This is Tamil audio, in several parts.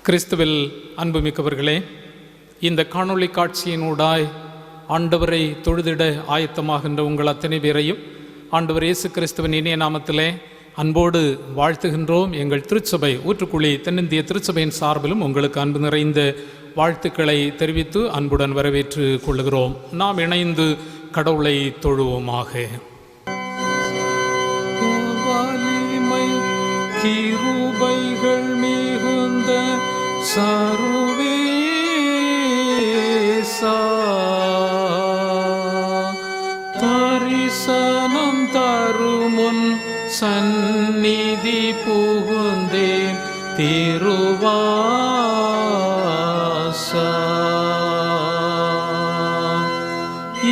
கிறிஸ்துவில் அன்புமிக்கவர்களே, இந்த காணொளி காட்சியினூடாய் ஆண்டவரை தொழுதிட ஆயத்தமாகின்ற உங்கள் அத்தனை பேரையும் ஆண்டவர் இயேசு கிறிஸ்துவின் இனிய நாமத்திலே அன்போடு வாழ்த்துகின்றோம். எங்கள் திருச்சபை ஊற்றுக்குழி தென்னிந்திய திருச்சபையின் சார்பிலும் உங்களுக்கு அன்பு நிறைந்த வாழ்த்துக்களை தெரிவித்து அன்புடன் வரவேற்று கொள்ளுகிறோம். நாம் இணைந்து கடவுளை தொழுவோமாக. கிருபைகள் மிகுந்த சர்வேசா, தரிசனம் தருமுன் சந்நிதி புகுந்தேன் திருவாசா.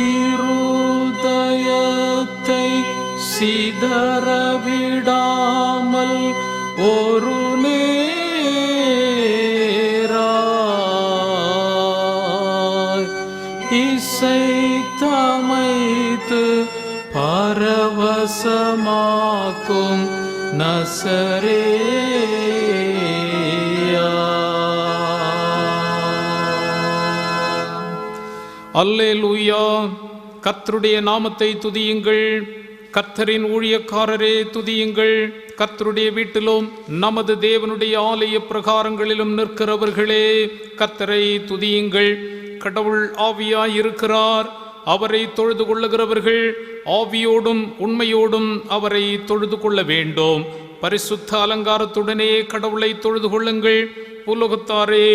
இருதயத்தை சிதறவிடாமல் ஒரு நேராய் இசைத்தமைத்து பரவசமாக்கும் நசரேயா. அல்லேலூயா. கர்த்தருடைய நாமத்தை துதியுங்கள். கர்த்தரின் ஊழியக்காரரே துதியுங்கள். கர்த்தருடைய வீட்டிலும் நமது தேவனுடைய ஆலய பிரகாரங்களிலும் நிற்கிறவர்களே கர்த்தரை துதியுங்கள். கடவுள் ஆவியாய் இருக்கிறார். அவரை தொழுது கொள்ளுகிறவர்கள் ஆவியோடும் உண்மையோடும் அவரை தொழுது கொள்ள வேண்டும். பரிசுத்த அலங்காரத்துடனே கடவுளை தொழுது கொள்ளுங்கள். உலகத்தாரே,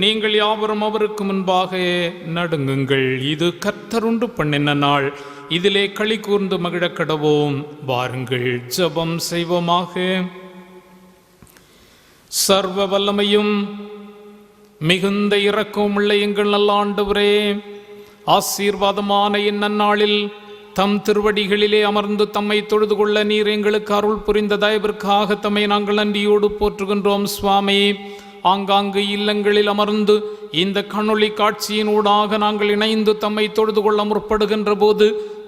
நீங்கள் யாவரும் அவருக்கு முன்பாக நடுங்குங்கள். இது கர்த்தருண்டு பண்ணின நாள், இதிலே களி கூர்ந்து மகிழ கடவோம். வாருங்கள் ஜெபம் செய்வோமாக. சர்வ வல்லமையும் மிகுந்த இரக்கம் உள்ள எங்கள் நல்ல ஆண்டவரே, ஆசீர்வாதமான இந்நன்னாளில் தம் திருவடிகளிலே அமர்ந்து தம்மை தொழுது கொள்ள நீர் எங்களுக்கு அருள் புரிந்த தயவிற்காக தம்மை நாங்கள் நன்றியோடு போற்றுகின்றோம். சுவாமி, ஆங்காங்கு இல்லங்களில் அமர்ந்து இந்த காணொளி காட்சியினூடாக நாங்கள் இணைந்து தம்மை தொழுது கொள்ள முற்படுகின்ற போது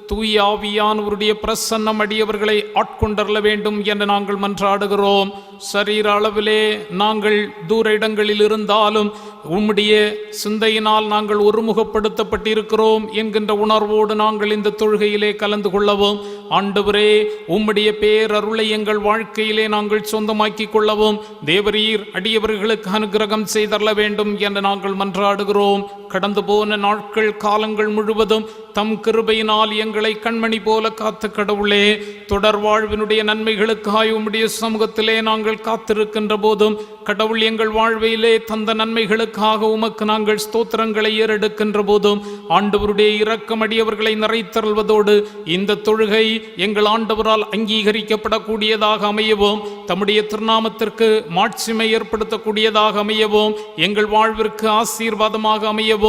தூய ஆவியானவருடைய பிரசன்னம் அடியவர்களை ஆட்கொண்டருள வேண்டும் என்று நாங்கள் மன்றாடுகிறோம். சரீர அளவிலே நாங்கள் தூர இடங்களில் இருந்தாலும் உம்முடைய சிந்தையினால் நாங்கள் ஒருமுகப்படுத்தப்பட்டிருக்கிறோம் என்கின்ற உணர்வோடு நாங்கள் இந்த தொழுகையிலே கலந்து கொள்ளவும், ஆண்டவரே உம்முடைய பேரருளை எங்கள் வாழ்க்கையிலே நாங்கள் சொந்தமாக்கி கொள்ளவும் தேவரீர் அடியவர்களுக்கு அனுகிரகம் செய்தரல வேண்டும் என்று நாங்கள் மன்றாடுகிறோம். கடந்து போன நாட்கள் காலங்கள் முழுவதும் தம் கிருபையினால் எங்களை கண்மணி போல காத்த கடவுளே, தொடர் வாழ்வினுடைய நன்மைகளுக்காய் உம்முடைய சமூகத்திலே நாங்கள் காத்திருக்கின்ற போதும் கடவுள் எங்கள் வாழ்விலே தந்த நன்மைகளுக்காக உமக்கு நாங்கள் ஸ்தோத்திரங்களை ஏறெடுக்கின்ற போதும் ஆண்டவருடைய இரக்கம் அடியவர்களை நிறைத்தருள்வதோடு இந்த தொழுகை எங்கள் ஆண்டவரால் அங்கீகரிக்கப்படக்கூடியதாக அமையவும், தம்முடைய திருநாமத்திற்கு மாட்சிமை ஏற்படுத்தக்கூடியதாக அமையவும், எங்கள் வாழ்விற்கு ஆசீர்வாதமாக அமையவும்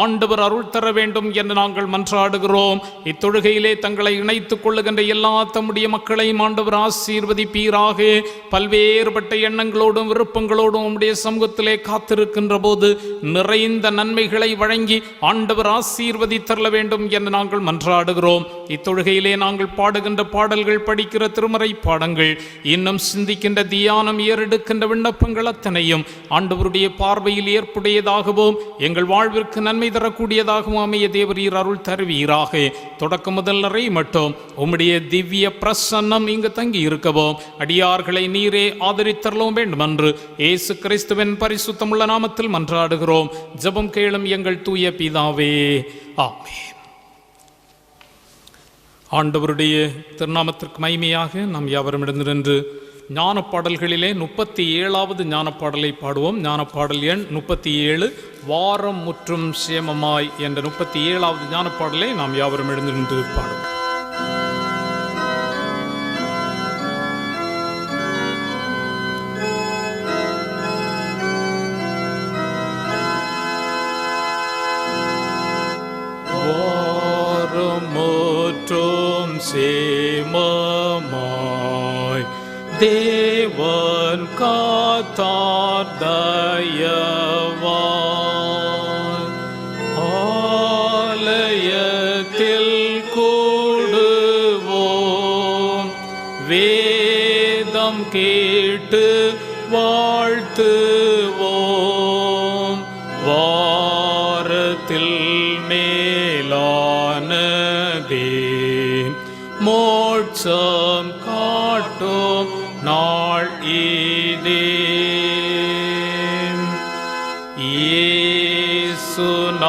ஆண்டவர் அருள் தர வேண்டும் என்று நாங்கள் மன்றாடுகிறோம். இத்தொழுகையிலே தங்களை இணைத்துக் கொள்ளுகின்ற எல்லா தம்முடைய மக்களையும் ஆண்டவர் ஆசீர்வதிப்பீராக. பல்வேறுபட்ட எண்ணங்களோடும் விருப்பங்களோடும் உம்முடைய சமூகத்திலே காத்திருக்கின்ற போது நிறைந்த நன்மைகளை வழங்கி ஆண்டவர் ஆசீர்வதித்தரல வேண்டும் என்று நாங்கள் மன்றாடுகிறோம். இத்தொழுகையிலே நாங்கள் பாடுகின்ற பாடல்கள், படிக்கிற திருமறை பாடங்கள், இன்னும் சிந்திக்கின்ற தியானம், ஏறெடுக்கின்ற விண்ணப்பங்கள் அத்தனையும் ஆண்டவருடைய பார்வையில் ஏற்புடையதாகவும் எங்கள் வாழ்விற்கு நன்மை தரக்கூடியதாகவும் அமைய தேவரீர் அருள் தருவீராக. தொடக்கம் முதல் வரை மட்டும் உம்முடைய திவ்ய பிரசன்னம் இங்கு தங்கி இருக்கவும் அடியார்களை நீரே ஆதரித்தரலும் வேண்டும் என்று இயேசு கிறிஸ்துவின் பரிசுத்தமுள்ள நாமத்தில் மன்றாடுகிறோம். ஜெபம் கேளும் எங்கள் தூய பிதாவே, ஆமென். ஆண்டவருடைய திருநாமத்திற்கு மகிமையாக நாம் யாவரும் இடந்திருந்து ஞானப்பாடல்களிலே 37வது ஞானப்பாடலை பாடுவோம். ஞானப்பாடல் எண் 37, வாரம் முற்றும் சேமமாய் என்ற 37வது ஞானப்பாடலை நாம் யாவரும் எழுந்திருந்து பாடுவோம். வாரம் முற்றும் சேமமாய் தேவன் காத்தார் தயவாய், ஆலயத்தில் கூடுவோம், வேதம் கேட்டு வாழ்த்துவோம். மேலானதே மோட்சம் காட்டும் நாள் இதே.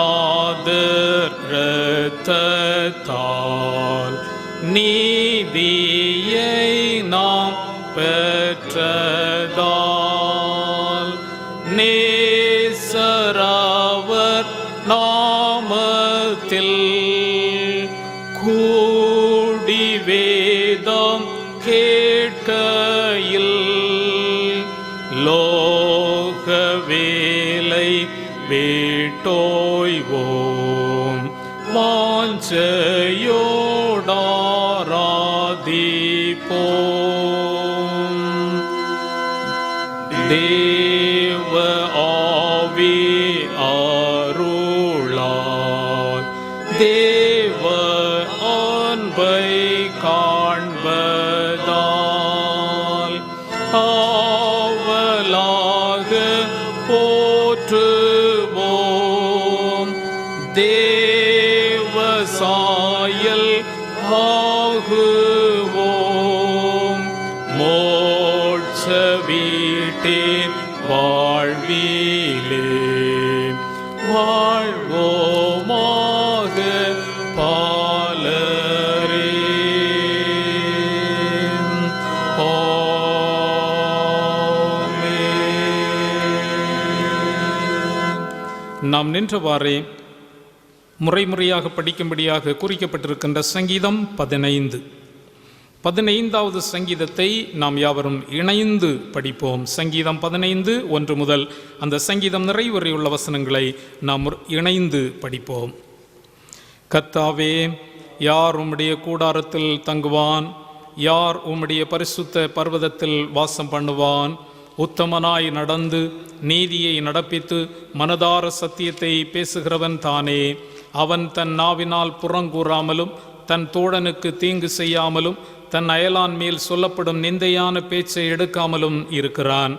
இயேசுநாதர் இரத்தத்தால் நீதியை நாம் பெற்றதால் நேசரவர் நாமத்தில் கூடி வேதம் கேட்கையில் லோக வேலை வேட்டோய்வோம் வாஞ்சையோடாராதிப்போம். தேவ ஆவி அருளால் தேவ அன்பை காண்பதால் ஆவலாக போற்றுவோம். தேவ சாயல் ஆகுவோம். மோட்ச வீட்டின் வாழ்விலே வாழ்வோமாக பாலரே. நாம் நின்றவாறே முறைமுறையாக படிக்கும்படியாக குறிக்கப்பட்டிருக்கின்ற சங்கீதம் 15வது சங்கீதத்தை நாம் யாவரும் இணைந்து படிப்போம். சங்கீதம் 15 1 முதல் அந்த சங்கீதம் நிறைவரையுள்ள வசனங்களை நாம் இணைந்து படிப்போம். கர்த்தாவே, யார் உம்முடைய கூடாரத்தில் தங்குவான்? யார் உம்முடைய பரிசுத்த பர்வதத்தில் வாசம் பண்ணுவான்? உத்தமனாய் நடந்து நீதியை நடப்பித்து மனதார சத்தியத்தை பேசுகிறவன் தானே. அவன் தன் நாவினால் புறங்கூறாமலும் தன் தோழனுக்கு தீங்கு செய்யாமலும் தன் அயலான் மேல் சொல்லப்படும் நிந்தையான பேச்சை எடுக்காமலும் இருக்கிறான்.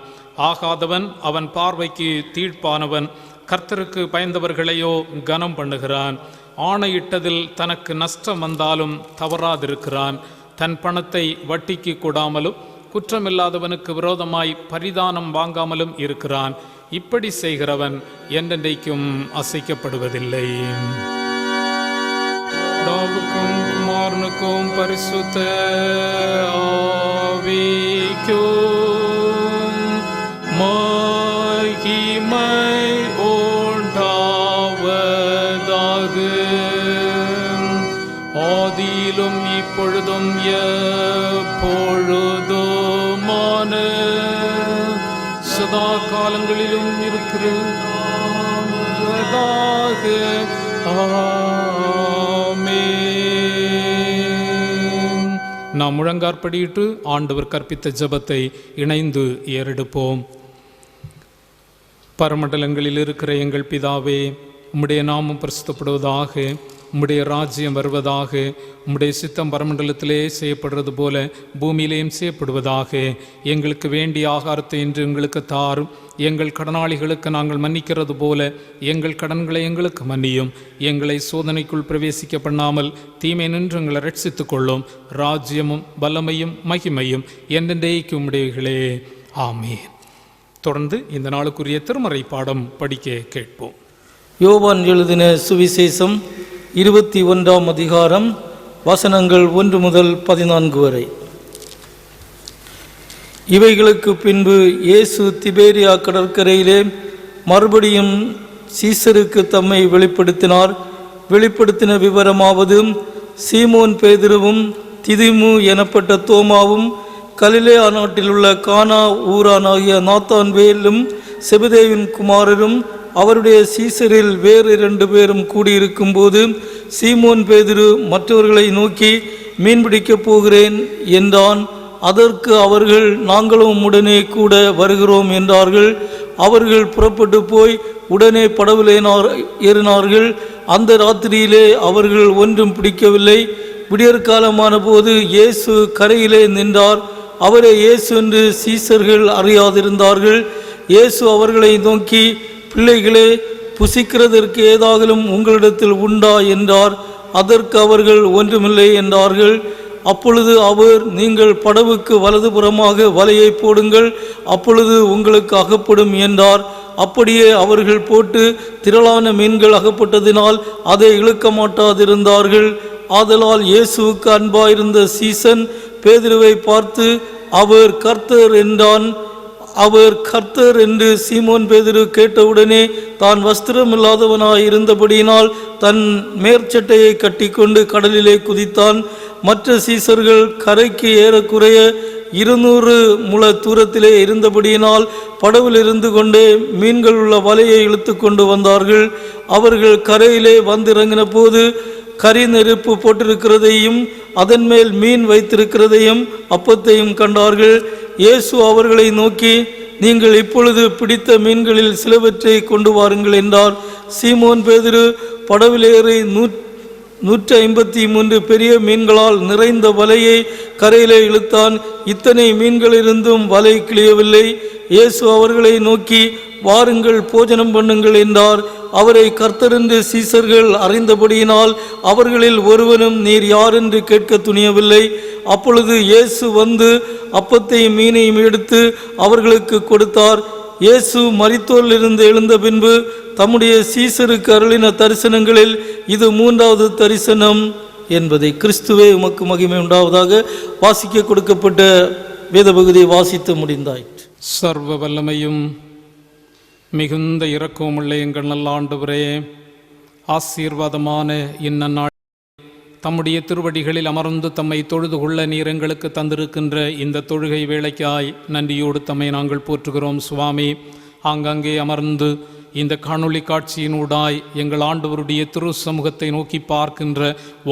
ஆகாதவன் அவன் பார்வைக்கு தீர்ப்பானவன். கர்த்தருக்கு பயந்தவர்களையோ கனம் பண்ணுகிறான். ஆணையிட்டதில் தனக்கு நஷ்டம் வந்தாலும் தவறாதிருக்கிறான். தன் பணத்தை வட்டிக்கு கொடாமலும் குற்றமில்லாதவனுக்கு விரோதமாய் பரிதானம் வாங்காமலும் இருக்கிறான். இப்படி செய்கிறவன் என்றென்றைக்கும் அசைக்கப்படுவதில்லை. பிதாவுக்கும் குமாரனுக்கும் பரிசுத்த ஆவிக்கும் மகிமை உண்டாவதாக. ஆதியிலும் இப்பொழுதும் எப்பொழுதுமான சதா காலங்களிலும் இருக்கிறதாக. ஆமென். நாம் முழங்காற்படியிட்டு ஆண்டவர் கற்பித்த ஜெபத்தை இணைந்து ஏறெடுப்போம். பரமண்டலங்களில் இருக்கிற எங்கள் பிதாவே, உம்முடைய நாமம் பரிசுத்தப்படுவதாக. உம்முடைய ராஜ்யம் வருவதாக. உம்முடைய சித்தம் பரமண்டலத்திலே செய்யப்படுறது போல பூமியிலேயும் செய்யப்படுவதாக. எங்களுக்கு வேண்டிய ஆகாரத்தை இன்று எங்களுக்கு தாரும். எங்கள் கடனாளிகளுக்கு நாங்கள் மன்னிக்கிறது போல எங்கள் கடன்களை எங்களுக்கு மன்னியும். எங்களை சோதனைக்குள் பிரவேசிக்க பண்ணாமல் தீமை நின்று எங்களை ரட்சித்துக் கொள்ளும். ராஜ்யமும் வல்லமையும் மகிமையும் என்றென்றைக்கு உம்முடையகளே. ஆமென். தொடர்ந்து இந்த நாளுக்குரிய திருமறை பாடம் படிக்க கேட்போம். யோவான் எழுதின சுவிசேஷம் 21ஆம் அதிகாரம் வசனங்கள் 1 முதல் 14 வரை. இவைகளுக்கு பின்பு இயேசு திபேரியா கடற்கரையிலே மறுபடியும் சீசருக்கு தம்மை வெளிப்படுத்தின விவரமாவது: சீமோன் பேதுருவும் திதிமு எனப்பட்ட தோமாவும் கலிலேயா நாட்டில் உள்ள கானா ஊரானாகிய நாத்தான்வேலும் செபதேவின் குமாரரும் அவருடைய சீசரில் வேறு 2 பேரும் கூடியிருக்கும் போது சீமோன் பேதுரு மற்றவர்களை நோக்கி, மீன்பிடிக்கப் போகிறேன் என்றான். அதற்கு அவர்கள், நாங்களும் உடனே கூட வருகிறோம் என்றார்கள். அவர்கள் புறப்பட்டு போய் உடனே படவில் ஏறினார்கள். அந்த ராத்திரியிலே அவர்கள் ஒன்றும் பிடிக்கவில்லை. விடியற்காலமான போது இயேசு கரையிலே நின்றார். அவரே இயேசு என்று சீசர்கள் அறியாதிருந்தார்கள். இயேசு அவர்களை நோக்கி, பிள்ளைகளே, புசிக்கிறதற்கு ஏதாகலும் உங்களிடத்தில் உண்டா என்றார். அதற்கு அவர்கள் ஒன்றுமில்லை என்றார்கள். அப்பொழுது அவர், நீங்கள் படவுக்கு வலதுபுறமாக வலையை போடுங்கள், அப்பொழுது உங்களுக்கு அகப்படும் என்றார். அப்படியே அவர்கள் போட்டு திரளான மீன்கள் அகப்பட்டதினால் அதை இழுக்க மாட்டாதிருந்தார்கள். ஆதலால் இயேசுவுக்கு அன்பாயிருந்த சீசன் பேதுருவை பார்த்து, அவர் கர்த்தர் என்றான். அவர் கர்த்தர் என்று சீமோன் பேதுரு கேட்டவுடனே தான் வஸ்திரமில்லாதவனாய் இருந்தபடியினால் தன் மேற்சட்டையை கட்டிக்கொண்டு கடலிலே குதித்தான். மற்ற சீசர்கள் கரைக்கு ஏறக்குறைய 200 முழ தூரத்திலே இருந்தபடியினால் படவில் இருந்து கொண்டே மீன்கள் உள்ள வலையை இழுத்து கொண்டு வந்தார்கள். அவர்கள் கரையிலே வந்திறங்கின போது கரி நெருப்பு போட்டிருக்கிறதையும் அதன் மேல் மீன் வைத்திருக்கிறதையும் அப்பத்தையும் கண்டார்கள். இயேசு அவர்களை நோக்கி, நீங்கள் இப்பொழுது பிடித்த மீன்களில் சிலவற்றை கொண்டு வாருங்கள் என்றார். சீமோன் பேதுரு படவிலேறி 153 பெரிய மீன்களால் நிறைந்த வலையை கரையிலே இழுத்தான். இத்தனை மீன்களிலிருந்தும் வலை கிளியவில்லை. இயேசு அவர்களை நோக்கி, வாருங்கள், போஜனம் பண்ணுங்கள் என்றார். அவரை கர்த்தரென்று சீசர்கள் அறிந்தபடியினால் அவர்களில் ஒருவனும் நீர் யார் என்று கேட்க துணியவில்லை. அப்பொழுது இயேசு வந்து அப்பத்தையும் மீனையும் எடுத்து அவர்களுக்கு கொடுத்தார். இயேசு மரித்தோரிலிருந்து எழுந்த பின்பு தம்முடைய சீசருக்கு அருளின தரிசனங்களில் இது 3வது தரிசனம் என்பதை கிறிஸ்துவே உமக்கு மகிமை உண்டாவதாக. வாசிக்க கொடுக்கப்பட்ட வேத பகுதியை வாசித்து முடிந்தாயிற்று. சர்வ வல்லமையும் மிகுந்த இரக்கமுள்ள எங்கள் நல்ல ஆண்டவரே, ஆசீர்வாதமான இந்நன்னாள் தம்முடைய திருவடிகளில் அமர்ந்து தம்மை தொழுது கொள்ள நீர் எங்களுக்கு தந்திருக்கின்ற இந்த தொழுகை வேளைக்காய் நன்றியோடு தம்மை நாங்கள் போற்றுகிறோம். சுவாமி, ஆங்காங்கே அமர்ந்து இந்த காணொளி காட்சியினூடாய் எங்கள் ஆண்டவருடைய திரு சமூகத்தை நோக்கி பார்க்கின்ற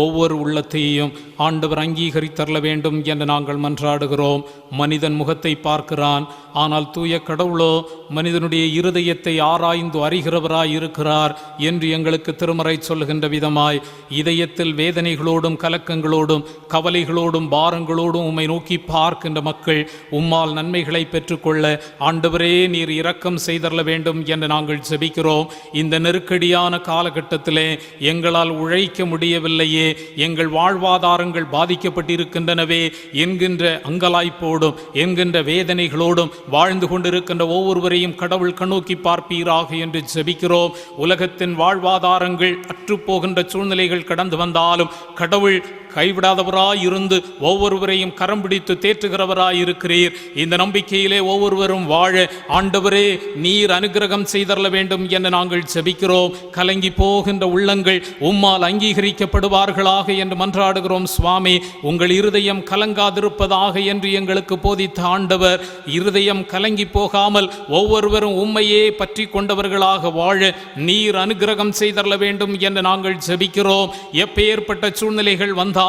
ஒவ்வொரு உள்ளத்தையும் ஆண்டவர் அங்கீகரித்தரல வேண்டும் என்று நாங்கள் மன்றாடுகிறோம். மனிதன் முகத்தை பார்க்கிறான், ஆனால் தூய கடவுளோ மனிதனுடைய இருதயத்தை ஆராய்ந்து அறிகிறவராய் இருக்கிறார் என்று எங்களுக்கு திருமறை சொல்லுகின்ற விதமாய் இதயத்தில் வேதனைகளோடும் கலக்கங்களோடும் கவலைகளோடும் பாரங்களோடும் உம்மை நோக்கி பார்க்கின்ற மக்கள் உம்மால் நன்மைகளை பெற்றுக்கொள்ள ஆண்டவரே நீர் இரக்கம் செய்தரல வேண்டும் என்று நாங்கள் ஜெபிக்கிறோம். இந்த நெருக்கடியான காலகட்டத்திலே எங்களால் உழைக்க முடியவில்லையே, எங்கள் வாழ்வாதாரங்கள் பாதிக்கப்பட்டிருக்கின்றனவே என்கின்ற அங்கலாய்ப்போடும் என்கின்ற வேதனைகளோடும் வாழ்ந்து கொண்டிருக்கின்ற ஒவ்வொருவரையும் கடவுள் கண்ணோக்கி பார்ப்பீராக என்று ஜெபிக்கிறோம். உலகத்தின் வாழ்வாதாரங்கள் அற்றுப்போகின்ற சூழ்நிலைகள் கடந்து வந்தாலும் கடவுள் கைவிடாதவராயிருந்து ஒவ்வொருவரையும் கரம் பிடித்து தேற்றுகிறவராய் இருக்கிறீர். இந்த நம்பிக்கையிலே ஒவ்வொருவரும் வாழ ஆண்டவரே நீர் அனுக்கிரகம் செய்தரல வேண்டும் என்று நாங்கள் ஜெபிக்கிறோம். கலங்கி போகின்ற உள்ளங்கள் உம்மால் அங்கீகரிக்கப்படுவார்களாக என்று மன்றாடுகிறோம். சுவாமி, உங்கள் இருதயம் கலங்காதிருப்பதாக என்று எங்களுக்கு போதித்த ஆண்டவர், இருதயம் கலங்கி போகாமல் ஒவ்வொருவரும் உம்மையே பற்றி கொண்டவர்களாக வாழ நீர் அனுக்கிரகம் செய்தரல வேண்டும் என்று நாங்கள் ஜெபிக்கிறோம். எப்பேற்பட்ட சூழ்நிலைகள் வந்தாலும்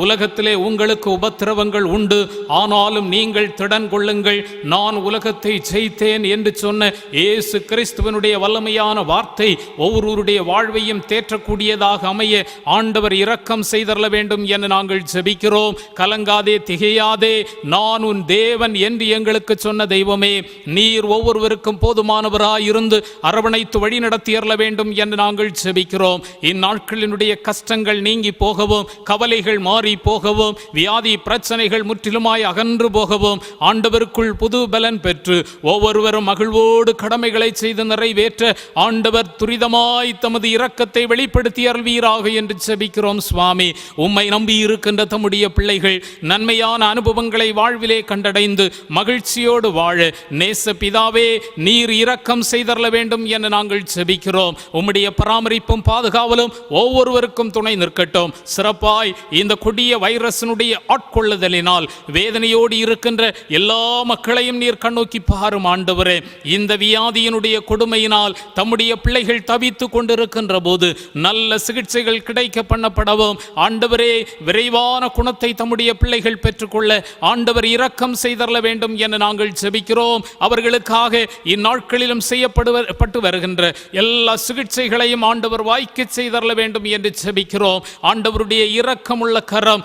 உலகத்திலே உங்களுக்கு உபத்திரவங்கள் உண்டு, ஆனாலும் நீங்கள் திடன் கொள்ளுங்கள், நான் உலகத்தை ஜெயித்தேன் என்று சொன்ன இயேசு கிறிஸ்துவனுடைய வல்லமையான வார்த்தை ஒவ்வொருவருடைய வாழ்வையும் தேற்றக்கூடியதாக அமைய ஆண்டவர் இரக்கம் செய்தரல வேண்டும் என்று நாங்கள் ஜெபிக்கிறோம். கலங்காதே, திகையாதே, நான் உன் தேவன் என்று எங்களுக்கு சொன்ன தெய்வமே, நீர் ஒவ்வொருவருக்கும் போதுமானவராயிருந்து அரவணைத்து வழி நடத்தியறல வேண்டும் என்று நாங்கள் ஜெபிக்கிறோம். இந்நாட்களினுடைய கஷ்டங்கள் நீங்கி போகவும், கவலைகள் மாறி போகவும், வியாதி பிரச்சனைகள் முற்றிலுமாய் அகன்று போகவும், ஆண்டவருக்குள் புது பலன் பெற்று ஒவ்வொருவரும் மகிழ்வோடு கடமைகளை செய்து நிறைவேற்ற ஆண்டவர் துரிதமாய் தமது இரக்கத்தை வெளிப்படுத்தி அருள்வீராக என்று ஜெபிக்கிறோம். சுவாமி, உம்மை நம்பி இருக்கின்ற தம்முடைய பிள்ளைகள் நன்மையான அனுபவங்களை வாழ்விலே கண்டடைந்து மகிழ்ச்சியோடு வாழ நேச பிதாவே நீர் இரக்கம் செய்தரல வேண்டும் என்று நாங்கள் ஜெபிக்கிறோம். உம்முடைய பராமரிப்பும் பாதுகாவலும் ஒவ்வொருவருக்கும் துணை நிற்கட்டும். சிறப்பாய் இந்த கொடிய வைரஸினுடைய ஆட்கொள்ளுதலினால் வேதனையோடு இருக்கின்ற எல்லா மக்களையும் நீர் கண்ணோக்கி பாரும் ஆண்டவரே. இந்த வியாதியினுடைய கொடுமையினால் தம்முடைய பிள்ளைகள் தவித்து கொண்டிருக்கின்ற போது நல்ல சிகிச்சைகள் கிடைக்க பண்ணப்படவும் ஆண்டவரே விரைவான குணத்தை தம்முடைய பிள்ளைகள் பெற்றுக்கொள்ள ஆண்டவர் இரக்கம் செய்தரல வேண்டும் என்று நாங்கள் ஜெபிக்கிறோம். அவர்களுக்காக இந்நாட்களிலும் செய்யப்பட்டு வருகின்ற எல்லா சிகிச்சைகளையும் ஆண்டவர் வாய்க்க செய்தரல வேண்டும் என்று ஜெபிக்கிறோம். ஆண்டவருடைய இரக்கம் இரக்கமுள்ள கரம்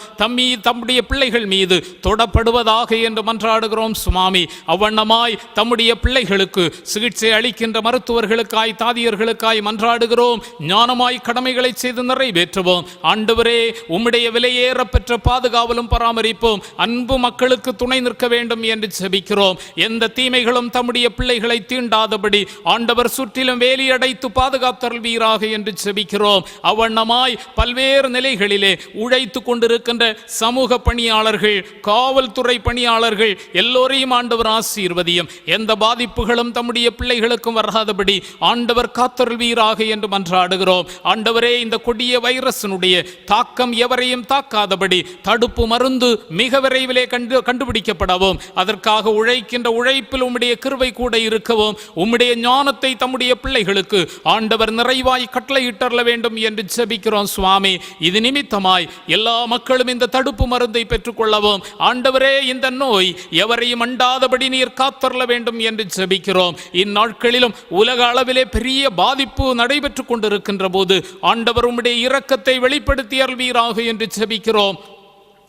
தம்முடைய பிள்ளைகள் மீது தொடப்படுவதாக என்று மன்றாடுகிறோம் சுவாமி. அவ்வண்ணமாய் தம்முடைய பிள்ளைகளுக்கு சிகிச்சை அளிக்கின்ற மருத்துவர்களுக்காய் தாதியர்களுக்காய் மன்றாடுகிறோம். ஞானமாய் கடமைகளை செய்து நிறைவேற்றுவோம். ஆண்டவரே, உம்முடைய விலையேற பெற்ற பாதுகாவலும் பராமரிப்போம் அன்பு மக்களுக்கு துணை நிற்க வேண்டும் என்று ஜெபிக்கிறோம். எந்த தீமைகளும் தம்முடைய பிள்ளைகளை தீண்டாதபடி ஆண்டவர் சுற்றிலும் வேலியடைத்து பாதுகாத்தருள்வீராக என்று ஜெபிக்கிறோம். அவ்வண்ணமாய் பல்வேறு நிலைகளிலே உழைத்து கொண்டிருக்கின்ற சமூக பணியாளர்கள், காவல்துறை பணியாளர்கள் எல்லோரையும் ஆண்டவர் ஆசீர்வதியும். எந்த பாதிப்புகளும் தம்முடைய பிள்ளைகளுக்கும் வராதபடி ஆண்டவர் காத்தருள்வீராக என்று மன்றாடுகிறோம். ஆண்டவரே, இந்த கொடிய வைரஸினுடைய தாக்கம் எவரையும் தாக்காதபடி தடுப்பு மருந்து மிக விரைவிலே கண்டுபிடிக்கப்படவும், அதற்காக உழைக்கின்ற உழைப்பில் உம்முடைய கிருபை கூட இருக்கவும், உம்முடைய ஞானத்தை தம்முடைய பிள்ளைகளுக்கு ஆண்டவர் நிறைவாய் கட்டளையிட்டறல வேண்டும் என்று ஜெபிக்கிறோம் சுவாமி. இது நிமித்தமாய் எல்லா மக்களும் இந்த தடுப்பு மருந்தை பெற்றுக்கொள்ளவும், ஆண்டவரே, இந்த நோய் எவரையும் அண்டாதபடி நீர் காத்தறல வேண்டும் என்று ஜெபிக்கிறோம். இந்நாட்களிலும் உலக அளவிலே பெரிய பாதிப்பு நடைபெற்றுக் கொண்டிருக்கின்ற போது ஆண்டவர் உம்முடைய இரக்கத்தை வெளிப்படுத்தி அருள்வீராக என்று ஜெபிக்கிறோம்.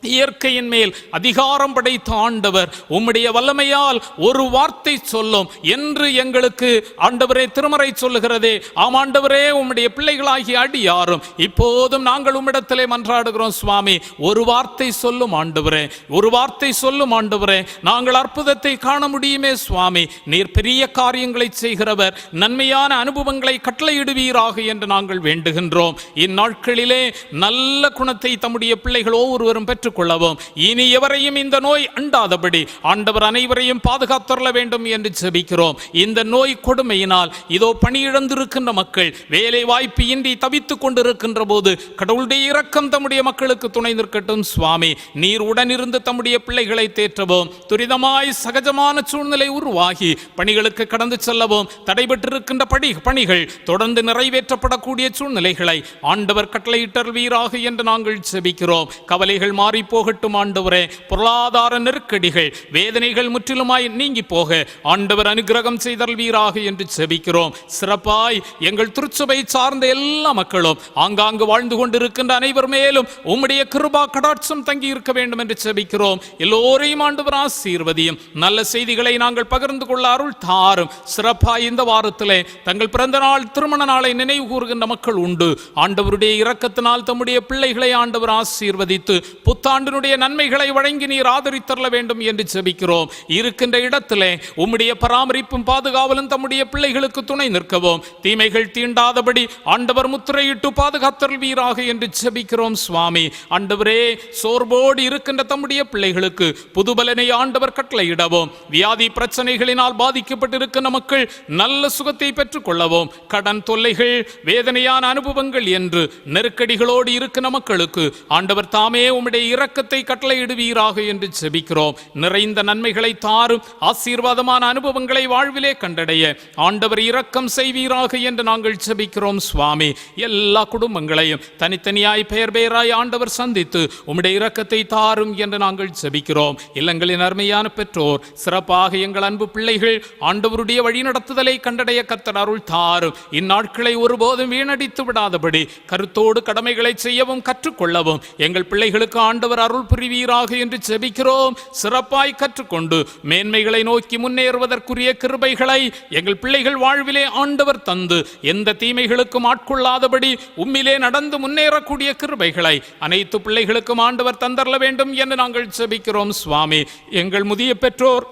இயற்கையின் மேல் அதிகாரம் படைத்த ஆண்டவர் உம்முடைய வல்லமையால் ஒரு வார்த்தை சொல்லும் என்று எங்களுக்கு ஆண்டவரே திருமறை சொல்லுகிறதே. ஆமாண்டவரே, உம்முடைய பிள்ளைகளாகிய அடியாரும் இப்போதும் நாங்கள் உம்மிடத்திலே மன்றாடுகிறோம் சுவாமி. ஒரு வார்த்தை சொல்லும் ஆண்டவரே, ஒரு வார்த்தை சொல்லும் ஆண்டவரே. நாங்கள் அற்புதத்தை காண முடியுமே சுவாமி. நீர் பெரிய காரியங்களை செய்கிறவர், நன்மையான அனுபவங்களை கட்டளையிடுவீராக என்று நாங்கள் வேண்டுகின்றோம். இந்நாட்களிலே நல்ல குணத்தை தம்முடைய பிள்ளைகள் ஒவ்வொருவரும் பெற்று கொள்ளவும், இனி எவரையும் இந்த நோய் அண்டாதபடி ஆண்டவர் அனைவரையும் பாதுகாத்தரல வேண்டும் என்று ஜெபிக்கிறோம். இந்த நோய் கொடுமையினால் இதோ பணியிழந்திருக்கின்ற மக்கள் வேலை வாய்ப்பு இன்றி தவித்துக் கொண்டிருக்கின்ற போது கடவுளுடைய இரக்கம் தம்முடைய மக்களுக்கு துணை நிற்கட்டும் சுவாமி. நீர் உடனிருந்து தம்முடைய பிள்ளைகளை தேற்றவும், துரிதமாய் சகஜமான சூழ்நிலை உருவாகி பணிகளுக்கு கடந்து செல்லவும், தடைபெற்றிருக்கின்ற பணிகள் தொடர்ந்து நிறைவேற்றப்படக்கூடிய சூழ்நிலைகளை ஆண்டவர் கட்டளையிட்டருள்வீராக என்று நாங்கள் ஜெபிக்கிறோம். கவலைகள் மாறி போகட்டும் ஆண்டவரே. பொருளாதார நெருக்கடிகள், வேதனைகள் முற்றிலுமாய் நீங்கி போக ஆண்டவர் அனுகிரகம் செய்தருள்வீராக என்று ஜெபிக்கிறோம். சிறப்பாய் எங்கள் திருச்சபை சார்ந்த எல்லா மக்களும் ஆங்காங்கு வாழ்ந்து கொண்டிருக்கின்ற அனைவர் மேலும் உம்முடைய கிருபா கடாட்சம் தங்கி இருக்க வேண்டும் என்று ஜெபிக்கிறோம். எல்லோரையும் ஆண்டவர் ஆசீர்வதியும். நல்ல செய்திகளை நாங்கள் பகிர்ந்து கொள்ள அருள் தாரும். சிறப்பாய் இந்த வாரத்திலே தங்கள் பிறந்த நாள், திருமண நாளை நினைவு கூறுகின்ற மக்கள் உண்டு. ஆண்டவருடைய இரக்கத்தினால் தம்முடைய பிள்ளைகளை ஆண்டவர் ஆசீர்வதித்து புத்தாண்டினுடைய நன்மைகளை வழங்கி நீர் ஆதரித்தரல வேண்டும் என்று ஜெபிக்கிறோம். இருக்கின்ற இடத்திலே உம்முடைய பராமரிப்பும் பாதுகாவலும் தம்முடைய பிள்ளைகளுக்கு துணை நிற்கவும், தீமைகள் தீண்டாதபடி ஆண்டவர் முத்திரையிட்டு பாதுகாத்தருள்வீராக என்று ஜெபிக்கிறோம் சுவாமி. ஆண்டவரே, சோர்வோடு இருக்கின்ற தம்முடைய பிள்ளைகளுக்கு புதுபலனை ஆண்டவர் கட்டளையிடவும், வியாதி பிரச்சனைகளினால் பாதிக்கப்பட்டிருக்கின்ற மக்கள் நல்ல சுகத்தை பெற்றுக் கொள்ளவும், கடன் தொல்லைகள், வேதனையான அனுபவங்கள் என்று நெருக்கடிகளோடு இருக்கின்ற மக்களுக்கு ஆண்டவர் தாமே உம்முடைய இரக்கத்தை கட்டளையிடுவீராக என்று ஜெபிக்கிறோம். நிறைந்த நன்மைகளை தாரும், ஆசீர்வாதமான அனுபவங்களை வாழ்விலே கண்டடைய ஆண்டவர் இரக்கம் செய்வீராக என்று நாங்கள் ஜெபிக்கிறோம் சுவாமி. எல்லா குடும்பங்களையும் தனித்தனியாய் பெயர் பெயராய் ஆண்டவர் சந்தித்து உம்முடைய இரக்கத்தை தாரும் என்று நாங்கள் ஜெபிக்கிறோம். இல்லங்களின் அருமையான பெற்றோர், சிறப்பாக எங்கள் அன்பு பிள்ளைகள் ஆண்டவருடைய வழிநடத்துதலை கண்டடைய கர்த்தர் அருள் தாரும். இந்நாட்களை ஒருபோதும் வீணடித்து விடாதபடி கருத்தோடு கடமைகளை செய்யவும் கற்றுக்கொள்ளவும் எங்கள் பிள்ளைகளுக்கு ஆண்டவர் அருள் புரிவீராக என்று ஜெபிக்கிறோம். சிறப்பாய் கற்றுக்கொண்டு மேன்மைகளை நோக்கி முன்னேறுவதற்குரிய கிருபைகளை எங்கள் பிள்ளைகள் வாழ்விலே ஆண்டவர் தந்து எந்த தீமைகளுக்கும் ஆட்கொள்ளாதபடி உம்மிலே நடந்து முன்னேறக்கூடிய கிருபைகளை அனைத்து பிள்ளைகளுக்கும் ஆண்டவர் தந்தரல வேண்டும் என்று நாங்கள் ஜெபிக்கிறோம் சுவாமி. எங்கள் முதிய பெற்றோர்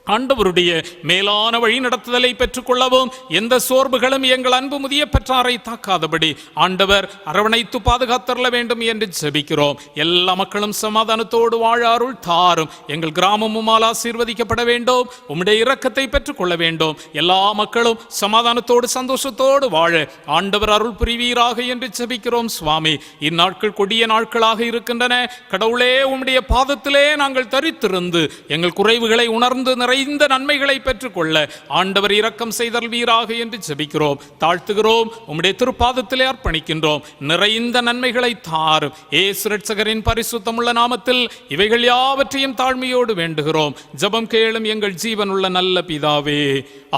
ஆண்டவருடைய மேலான வழி நடத்துதலை பெற்றுக்கொள்ளவும், எந்த சோர்வுகளும் எங்கள் அன்பு முதிய பெற்றாரை தாக்காதபடி ஆண்டவர் அரவணைத்து பாதுகாத்தரல வேண்டும் என்று ஜெபிக்கிறோம். எல்லா மக்களும் சமாதானத்தோடு வாழ அருள் தாரும். எங்கள் கிராமமும் ஆசீர்வதிக்கப்பட வேண்டும், உம்முடைய இரக்கத்தை பெற்றுக்கொள்ள வேண்டும். எல்லா மக்களும் சமாதானத்தோடு சந்தோஷத்தோடு வாழ ஆண்டவர் அருள் புரிவீராக என்று ஜெபிக்கிறோம் சுவாமி. இந்நாட்கள் கொடிய நாட்களாக இருக்கின்றன. கடவுளே, உம்முடைய பாதத்திலே நாங்கள் தரித்திருந்து எங்கள் குறைவுகளை உணர்ந்து நிறைந்த நன்மைகளை பெற்றுக்கொள்ள ஆண்டவர் இரக்கம் செய்தருள்வீராக என்று ஜெபிக்கிறோம். தாழ்த்துகிறோம், உம்முடைய திருப்பாதத்திலே அர்ப்பணிக்கின்றோம். நிறைந்த நன்மைகளை தாரும். இயேசு இரட்சகரின் பரிசுத்தமுள்ள நாமத்தில் இவைகள் யாவற்றையும் தாழ்மையோடு வேண்டுகிறோம். ஜெபம் கேளும் எங்கள் ஜீவனுள்ள நல்ல பிதாவே,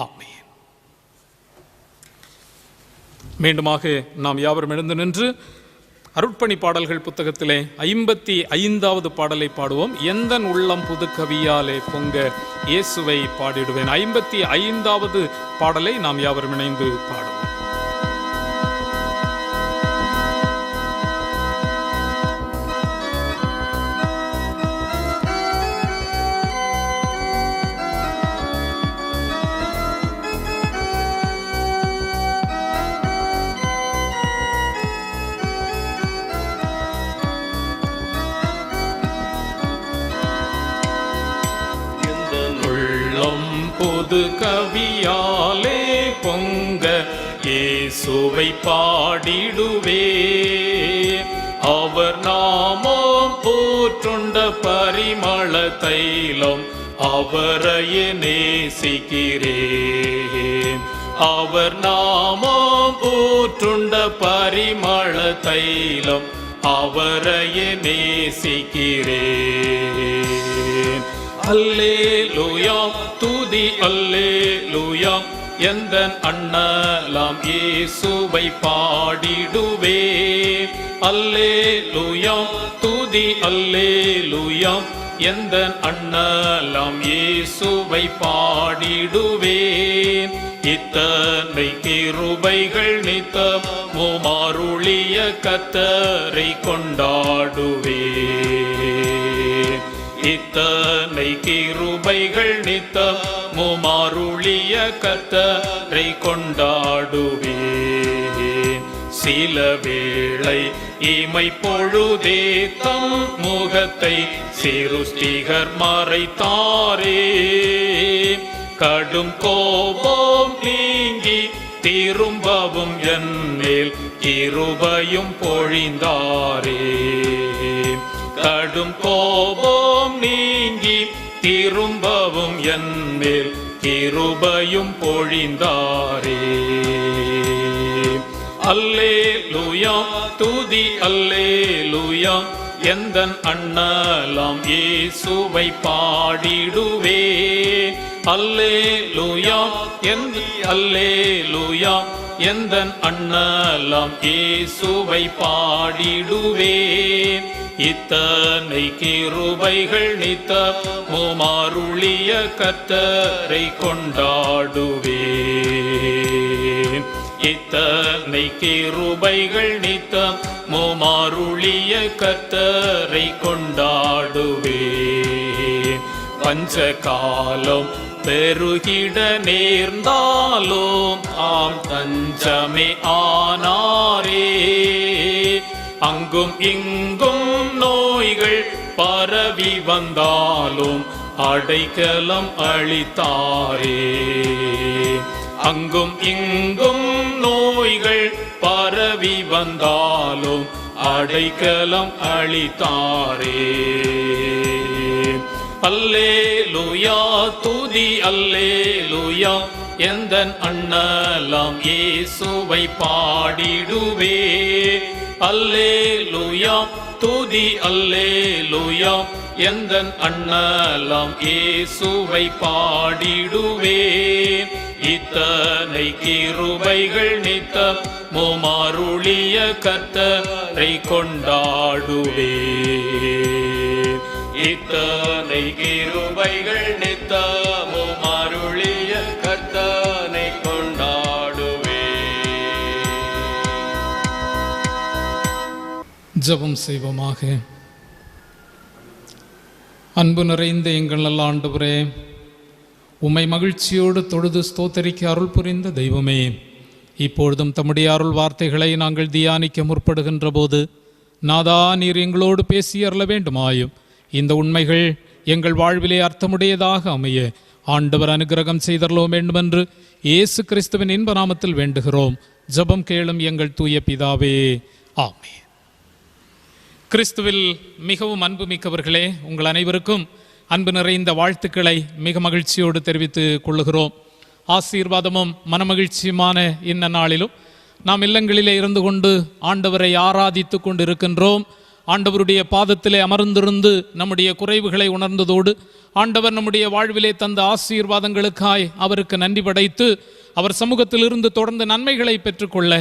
ஆமென். மீண்டுமாக நாம் யாவரும் எழுந்து நின்று அருட்பணி பாடல்கள் புத்தகத்திலே 55வது பாடலை பாடுவோம். எந்தன் உள்ளம் புது கவியாலே பொங்க இயேசுவை பாடிடுவேன். 55வது பாடலை நாம் யாவரும் இணைந்து பாடுவோம். புது கவியாலே பொங்க இயேசுவை பாடிடுவே. அவர் நாமம் போற்றுண்ட பரிமள தைலம் அவரையே நேசிக்கிறேன். அவர் நாமம் போற்றுண்ட பரிமள தைலம் அவரையே நேசிக்கிறேன். அல்லேலூயா துதி அல்லேலூயா எந்தன் அண்ணலாம் இயேசுவை பாடிடுவே. அல்லேலூயா துதி அல்லேலூயா எந்தன் அண்ணலாம் இயேசுவை பாடிடுவேன். இத்தனை கிருபைகள் நித்தமும் அருளிய கர்த்தரை கொண்டாடுவேன். இத்தனை கிருபைகள் நித்தமும் அருளிய கர்த்தரை கொண்டாடுவேன். சில வேளை இமை பொழுதே தம் முகத்தை சிருஷ்டிகர் மறைத்தாரே. கடும் கோபம் நீங்கி திரும்பவும் என்மேல் கிருபையும் பொழிந்தாரே. கடும் கோபம் நீங்கி திரும்பவும் என்மேல் கிருபையும் பொழிந்தாரே. அல்லேலூயா துதி அல்லேலூயா எந்தன் அண்ணலாம் இயேசுவை பாடிடுவே. அல்லேலூயா அல்லேலூயா எந்தன் அண்ணலாம் இயேசுவை பாடிடுவே. இத்தனை கிருபைகள் நித்தமும் அருளிய கர்த்தரை கொண்டாடுவேன். இத்தனை கிருபைகள் நித்தமும் அருளிய கர்த்தரை கொண்டாடுவேன். பஞ்சகாலம் பெருகிட நேர்ந்தாலும் ஆம் தஞ்சமே ஆனாரே. அங்கும் இங்கும் நோய்கள் பரவி வந்தாலும் அடைக்கலம் அளித்தாரே. அங்கும் இங்கும் நோய்கள் பரவி வந்தாலும் அடைக்கலம் அளித்தாரே. அல்லேலூயா துதி அல்லேலூயா எந்தன் அண்ணலாம் இயேசுவை பாடிடுவே. அல்லேலூயா துதி அல்லேலூயா எந்தன் அண்ணலாம் இயேசுவை பாடிடுவே. இத்தனை கிருபைகள் நித்தமும் அருளிய கர்த்தரை கொண்டாடுவே. இத்தனை கிருபைகள் நித்தமும் அருளிய கர்த்தனை கொண்டாடுவே. ஜெபம் செய்வோமாக. அன்பு நிறைந்த எங்கள் நல்ல ஆண்டவரே, உம்மை மகிழ்ச்சியோடு தொழுது ஸ்தோத்தரிக்க அருள் புரிந்த தெய்வமே, இப்பொழுதும் தம்முடைய அருள் வார்த்தைகளை நாங்கள் தியானிக்க முற்படுகின்ற போது நாதா நீர் எங்களோடு பேசி அருள வேண்டுமாயும் இந்த உண்மைகள் எங்கள் வாழ்விலே அர்த்தமுடையதாக அமைய ஆண்டவர் அனுக்கிரகம் செய்தரலோ வேண்டுமென்று இயேசு கிறிஸ்துவின் இன்ப நாமத்தில் வேண்டுகிறோம். ஜெபம் கேளும் எங்கள் தூய பிதாவே, ஆமென். கிறிஸ்துவில் மிகவும் அன்பு மிக்கவர்களே, உங்கள் அனைவருக்கும் அன்பு நிறைந்த வாழ்த்துக்களை மிக மகிழ்ச்சியோடு தெரிவித்துக் கொள்ளுகிறோம். ஆசீர்வாதமும் மனமகிழ்ச்சியுமான இந்த நாளிலும் நாம் இல்லங்களிலே இருந்து கொண்டு ஆண்டவரை ஆராதித்து கொண்டு இருக்கின்றோம். ஆண்டவருடைய பாதத்திலே அமர்ந்திருந்து நம்முடைய குறைவுகளை உணர்ந்ததோடு ஆண்டவர் நம்முடைய வாழ்விலே தந்த ஆசீர்வாதங்களுக்காய் அவருக்கு நன்றி படைத்து அவர் சமூகத்திலிருந்து தொடர்ந்து நன்மைகளை பெற்றுக்கொள்ள